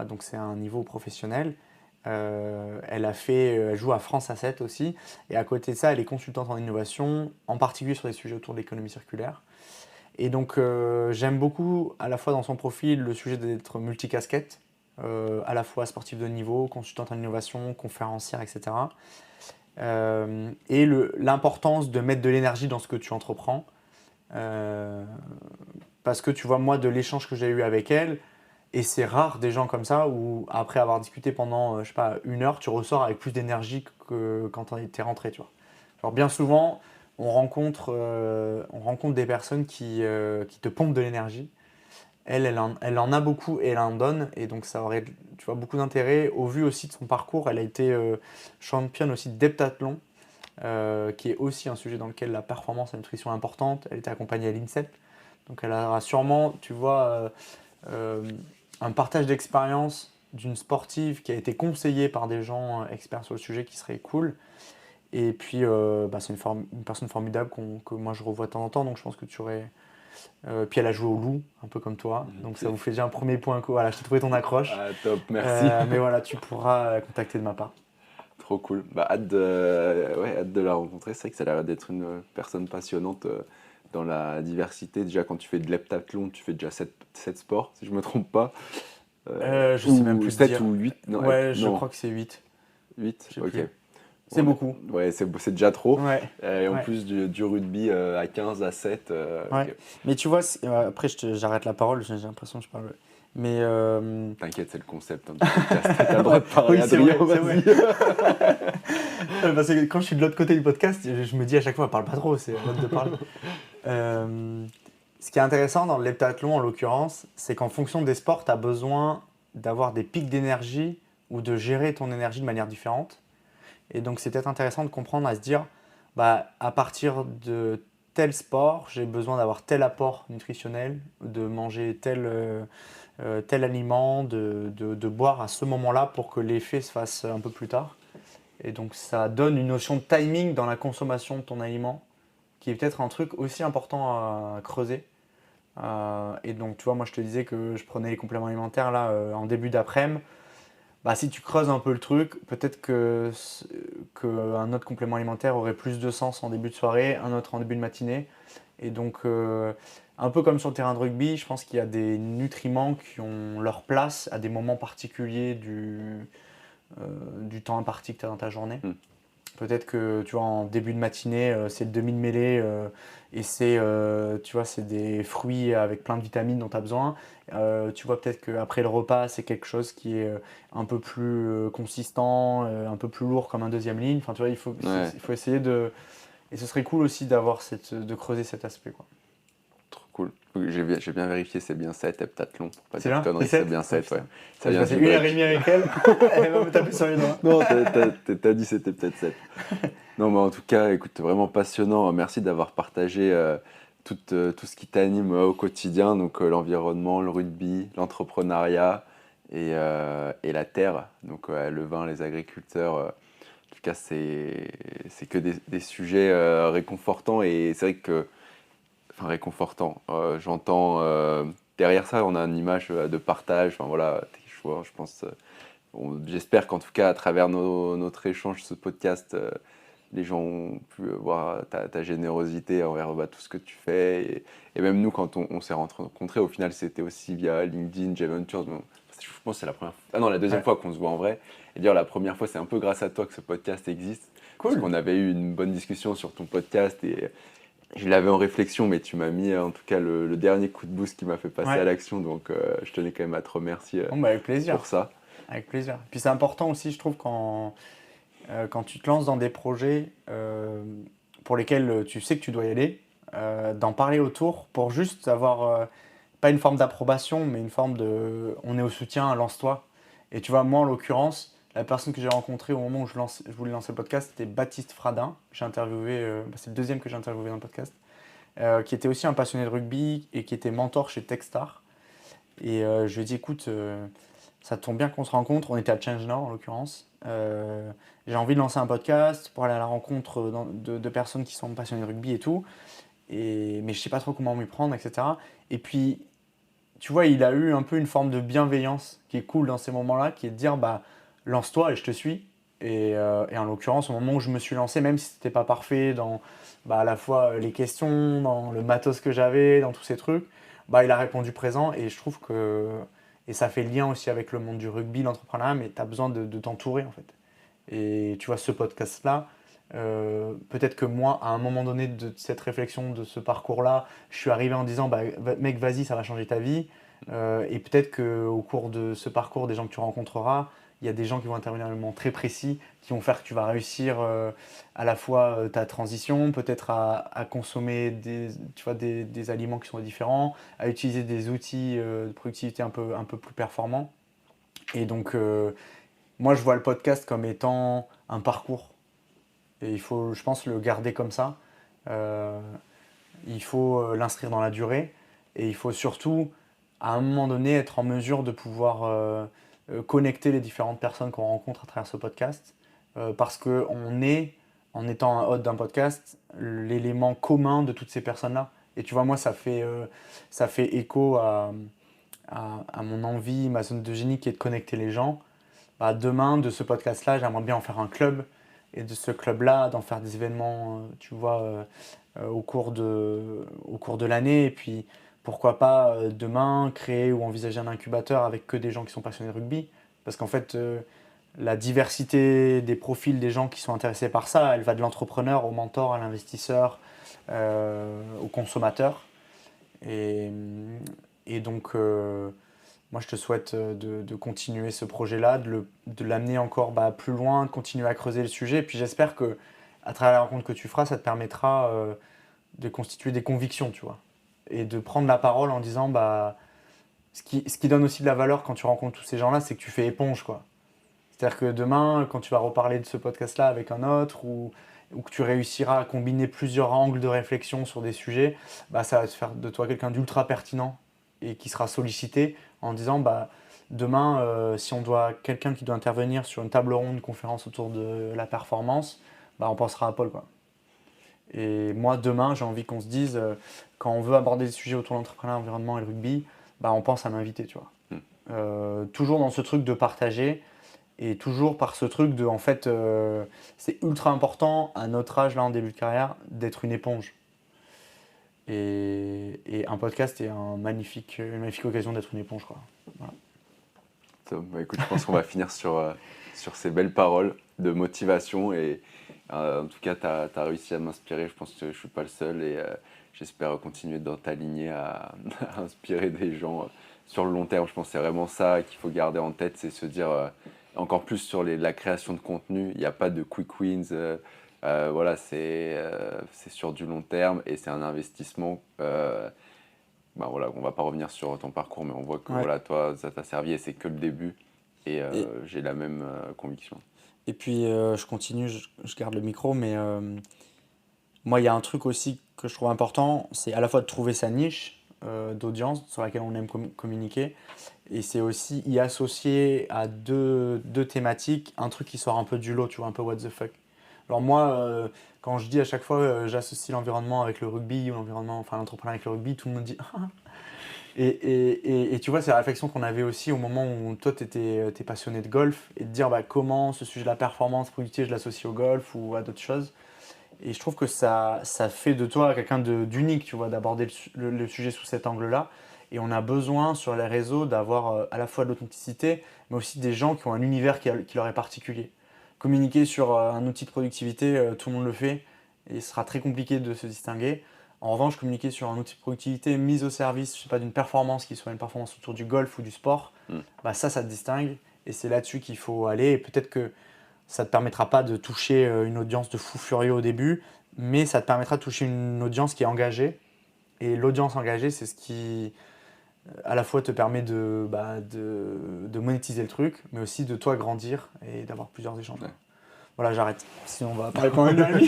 donc c'est un niveau professionnel. Elle joue à France A7 aussi, et à côté de ça, elle est consultante en innovation, en particulier sur des sujets autour de l'économie circulaire. Et donc j'aime beaucoup, à la fois dans son profil, le sujet d'être multicasquette, à la fois sportive de niveau, consultante en innovation, conférencière, etc. Et l'importance de mettre de l'énergie dans ce que tu entreprends. Parce que tu vois, moi, de l'échange que j'ai eu avec elle, et c'est rare des gens comme ça où, après avoir discuté pendant, 1 heure, tu ressors avec plus d'énergie que quand tu es rentré, tu vois. Genre, bien souvent, on rencontre des personnes qui te pompent de l'énergie. Elle en a beaucoup et elle en donne, et donc ça aurait, tu vois, beaucoup d'intérêt. Au vu aussi de son parcours, elle a été championne aussi d'heptathlon, qui est aussi un sujet dans lequel la performance et la nutrition est importante. Elle était accompagnée à l'INSEP, donc elle aura sûrement, tu vois, un partage d'expérience d'une sportive qui a été conseillée par des gens experts sur le sujet qui serait cool. Et puis, c'est une personne formidable que moi je revois de temps en temps, donc je pense que tu aurais... puis elle a joué au loup, un peu comme toi, donc ça vous fait déjà un premier point. Voilà, je t'ai trouvé ton accroche. Ah, top, merci. Mais voilà, tu pourras contacter de ma part. Trop cool. Hâte de la rencontrer. C'est vrai que ça a l'air d'être une personne passionnante dans la diversité. Déjà, quand tu fais de l'heptathlon, tu fais déjà 7 sports, si je ne me trompe pas. Je sais même plus 7 dire. ou 8. Non, je crois que c'est 8. 8, ok. Plus. C'est beaucoup. Ouais, c'est déjà trop. Ouais. Et en Ouais. plus du rugby à 15, à 7. Ouais. Ok. Mais tu vois, après j'arrête la parole, j'ai l'impression que je parle. Mais T'inquiète, c'est le concept hein, du podcast. T'as le droit de parler, oui, c'est Adrien, vrai, c'est vas-y. parce que quand je suis de l'autre côté du podcast, je me dis à chaque fois, parle pas trop, c'est à l'autre de parler. Ce qui est intéressant dans l'heptathlon en l'occurrence, c'est qu'en fonction des sports, tu as besoin d'avoir des pics d'énergie ou de gérer ton énergie de manière différente. Et donc c'est peut-être intéressant de comprendre, à se dire, bah, à partir de tel sport, j'ai besoin d'avoir tel apport nutritionnel, de manger tel aliment, de boire à ce moment-là pour que l'effet se fasse un peu plus tard. Et donc ça donne une notion de timing dans la consommation de ton aliment, qui est peut-être un truc aussi important à creuser. Et donc tu vois, moi je te disais que je prenais les compléments alimentaires là en début d'après-midi. Bah, si tu creuses un peu le truc, peut-être qu'un autre complément alimentaire aurait plus de sens en début de soirée, un autre en début de matinée. Et donc, un peu comme sur le terrain de rugby, je pense qu'il y a des nutriments qui ont leur place à des moments particuliers du temps imparti que tu as dans ta journée. Mm. Peut-être que tu vois, en début de matinée, c'est le demi de mêlée et tu vois, c'est des fruits avec plein de vitamines dont tu as besoin. Tu vois, peut-être qu'après le repas, c'est quelque chose qui est un peu plus consistant, un peu plus lourd comme un deuxième ligne. Enfin, tu vois, Ouais. il faut essayer de. Et ce serait cool aussi de creuser cet aspect, quoi. Trop cool. J'ai bien vérifié, c'est bien 7, heptathlon. Pour pas C'est dire là de conneries, C'est c'est bien 7, ouais. Ça J'ai vient passé du une heure grec. et demie avec elle. Elle va me taper sur les doigts. Non, t'as dit c'était peut-être 7. Non, mais en tout cas, écoute, vraiment passionnant. Merci d'avoir partagé tout ce qui t'anime au quotidien, donc l'environnement, le rugby, l'entrepreneuriat et la terre, donc le vin, les agriculteurs. En tout cas, c'est que des sujets réconfortants et c'est vrai que, enfin réconfortant, j'entends derrière ça, on a une image de partage, enfin voilà, tes choix, je pense. J'espère qu'en tout cas, à travers notre échange, ce podcast, les gens ont pu voir ta générosité envers tout ce que tu fais. Et même nous, quand on s'est rencontrés, au final, c'était aussi via LinkedIn, J-Ventures. Bon, je pense que c'est la première fois. Ah non, la deuxième fois qu'on se voit en vrai. Et dire la première fois, c'est un peu grâce à toi que ce podcast existe. Parce Cool. qu'on avait eu une bonne discussion sur ton podcast et je l'avais en réflexion, mais tu m'as mis en tout cas le dernier coup de boost qui m'a fait passer Ouais. à l'action. Donc je tenais quand même à te remercier Bon, bah, avec plaisir. pour ça. Avec plaisir. Puis c'est important aussi, je trouve, quand tu te lances dans des projets pour lesquels tu sais que tu dois y aller, d'en parler autour pour juste avoir, pas une forme d'approbation, mais une forme de on est au soutien, lance-toi. Et tu vois, moi en l'occurrence, la personne que j'ai rencontrée au moment où je voulais lancer le podcast, c'était Baptiste Fradin. J'ai interviewé, c'est le deuxième que j'ai interviewé dans le podcast, qui était aussi un passionné de rugby et qui était mentor chez Techstar. Et je lui ai dit, écoute, ça tombe bien qu'on se rencontre. On était à Change Now en l'occurrence. J'ai envie de lancer un podcast pour aller à la rencontre de personnes qui sont passionnées de rugby et tout. Mais je ne sais pas trop comment m'y prendre, etc. Et puis, tu vois, il a eu un peu une forme de bienveillance qui est cool dans ces moments-là, qui est de dire, bah, lance-toi et je te suis. Et en l'occurrence, au moment où je me suis lancé, même si ce n'était pas parfait dans à la fois les questions, dans le matos que j'avais, dans tous ces trucs, bah, il a répondu présent. Et je trouve que et ça fait lien aussi avec le monde du rugby, l'entrepreneuriat, mais tu as besoin de t'entourer en fait. Et tu vois, ce podcast-là, peut-être que moi, à un moment donné de cette réflexion, de ce parcours-là, je suis arrivé en disant, bah, mec, vas-y, ça va changer ta vie. Et peut-être qu'au cours de ce parcours, des gens que tu rencontreras, il y a des gens qui vont intervenir à un moment très précis, qui vont faire que tu vas réussir à la fois ta transition, peut-être à consommer des aliments qui sont différents, à utiliser des outils de productivité un peu plus performants. Et donc, moi, je vois le podcast comme étant un parcours. Et il faut, je pense, le garder comme ça. Il faut l'inscrire dans la durée. Et il faut surtout, à un moment donné, être en mesure de pouvoir connecter les différentes personnes qu'on rencontre à travers ce podcast. Parce qu'on est, en étant un hôte d'un podcast, l'élément commun de toutes ces personnes-là. Et tu vois, moi, ça fait écho à mon envie, ma zone de génie qui est de connecter les gens. Bah, demain, de ce podcast-là, j'aimerais bien en faire un club. Et de ce club-là, d'en faire des événements, tu vois, au cours de l'année. Et puis, pourquoi pas, demain, créer ou envisager un incubateur avec que des gens qui sont passionnés de rugby. Parce qu'en fait, la diversité des profils des gens qui sont intéressés par ça, elle va de l'entrepreneur au mentor, à l'investisseur, au consommateur. Et donc, moi, je te souhaite de continuer ce projet-là, de l'amener encore plus loin, de continuer à creuser le sujet. Et puis, j'espère que à travers la rencontre que tu feras, ça te permettra de constituer des convictions, tu vois. Et de prendre la parole en disant, ce qui donne aussi de la valeur quand tu rencontres tous ces gens-là, c'est que tu fais éponge, quoi. C'est-à-dire que demain, quand tu vas reparler de ce podcast-là avec un autre, ou que tu réussiras à combiner plusieurs angles de réflexion sur des sujets, ça va te faire de toi quelqu'un d'ultra pertinent et qui sera sollicité en disant, demain, si on doit quelqu'un qui doit intervenir sur une table ronde, une conférence autour de la performance, on pensera à Paul, quoi. Et moi, demain, j'ai envie qu'on se dise, quand on veut aborder des sujets autour de l'entrepreneuriat, l'environnement et le rugby, on pense à m'inviter, tu vois. Toujours dans ce truc de partager et toujours par ce truc de, en fait, c'est ultra important à notre âge, là, en début de carrière, d'être une éponge. Et un podcast est une magnifique occasion d'être une éponge, quoi. Voilà. Écoute, je pense qu'on va finir sur ces belles paroles de motivation et en tout cas, tu as réussi à m'inspirer. Je pense que je ne suis pas le seul et j'espère continuer dans ta lignée à inspirer des gens sur le long terme. Je pense que c'est vraiment ça qu'il faut garder en tête, c'est se dire, encore plus sur la création de contenu, il n'y a pas de quick wins. Voilà, c'est sur du long terme et c'est un investissement. Voilà, on ne va pas revenir sur ton parcours, mais on voit que voilà, toi, ça t'a servi et c'est que le début. Et j'ai la même conviction. Et puis, je continue, je garde le micro, mais moi, il y a un truc aussi que je trouve important, c'est à la fois de trouver sa niche d'audience sur laquelle on aime communiquer, et c'est aussi y associer à deux thématiques un truc qui sort un peu du lot, tu vois, un peu what the fuck. Alors moi, quand je dis à chaque fois j'associe l'environnement avec le rugby ou l'entrepreneuriat avec le rugby, tout le monde dit et tu vois, c'est la réflexion qu'on avait aussi au moment où toi, tu étais passionné de golf et de dire comment ce sujet de la performance productive, je l'associe au golf ou à d'autres choses. Et je trouve que ça fait de toi quelqu'un d'unique, tu vois, d'aborder le sujet sous cet angle-là. Et on a besoin sur les réseaux d'avoir à la fois de l'authenticité, mais aussi des gens qui ont un univers qui leur est particulier. Communiquer sur un outil de productivité, tout le monde le fait et ce sera très compliqué de se distinguer. En revanche, communiquer sur un outil de productivité mis au service, je sais pas, d'une performance qui soit une performance autour du golf ou du sport, ça te distingue et c'est là-dessus qu'il faut aller. Et peut-être que ça ne te permettra pas de toucher une audience de fous furieux au début, mais ça te permettra de toucher une audience qui est engagée. Et l'audience engagée, c'est ce qui à la fois te permet de monétiser le truc, mais aussi de toi grandir et d'avoir plusieurs échanges. Ouais. Voilà, j'arrête. Sinon, on va parler pendant une heure.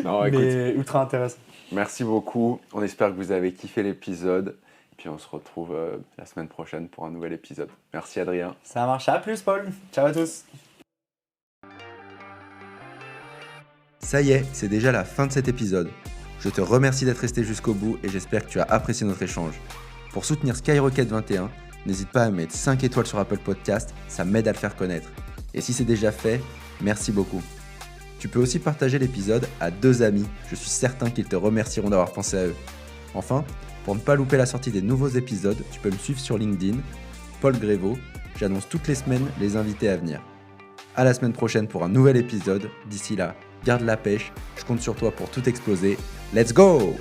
Non, écoute, mais ultra intéressant. Merci beaucoup. On espère que vous avez kiffé l'épisode. Puis on se retrouve la semaine prochaine pour un nouvel épisode. Merci Adrien. Ça marche. À plus Paul. Ciao à tous. Ça y est, c'est déjà la fin de cet épisode. Je te remercie d'être resté jusqu'au bout et j'espère que tu as apprécié notre échange. Pour soutenir Skyrocket 21, n'hésite pas à mettre 5 étoiles sur Apple Podcast, ça m'aide à le faire connaître. Et si c'est déjà fait, merci beaucoup. Tu peux aussi partager l'épisode à 2 amis, je suis certain qu'ils te remercieront d'avoir pensé à eux. Enfin, pour ne pas louper la sortie des nouveaux épisodes, tu peux me suivre sur LinkedIn, Paul Grévaux, j'annonce toutes les semaines les invités à venir. À la semaine prochaine pour un nouvel épisode, d'ici là, garde la pêche, je compte sur toi pour tout exploser. Let's go!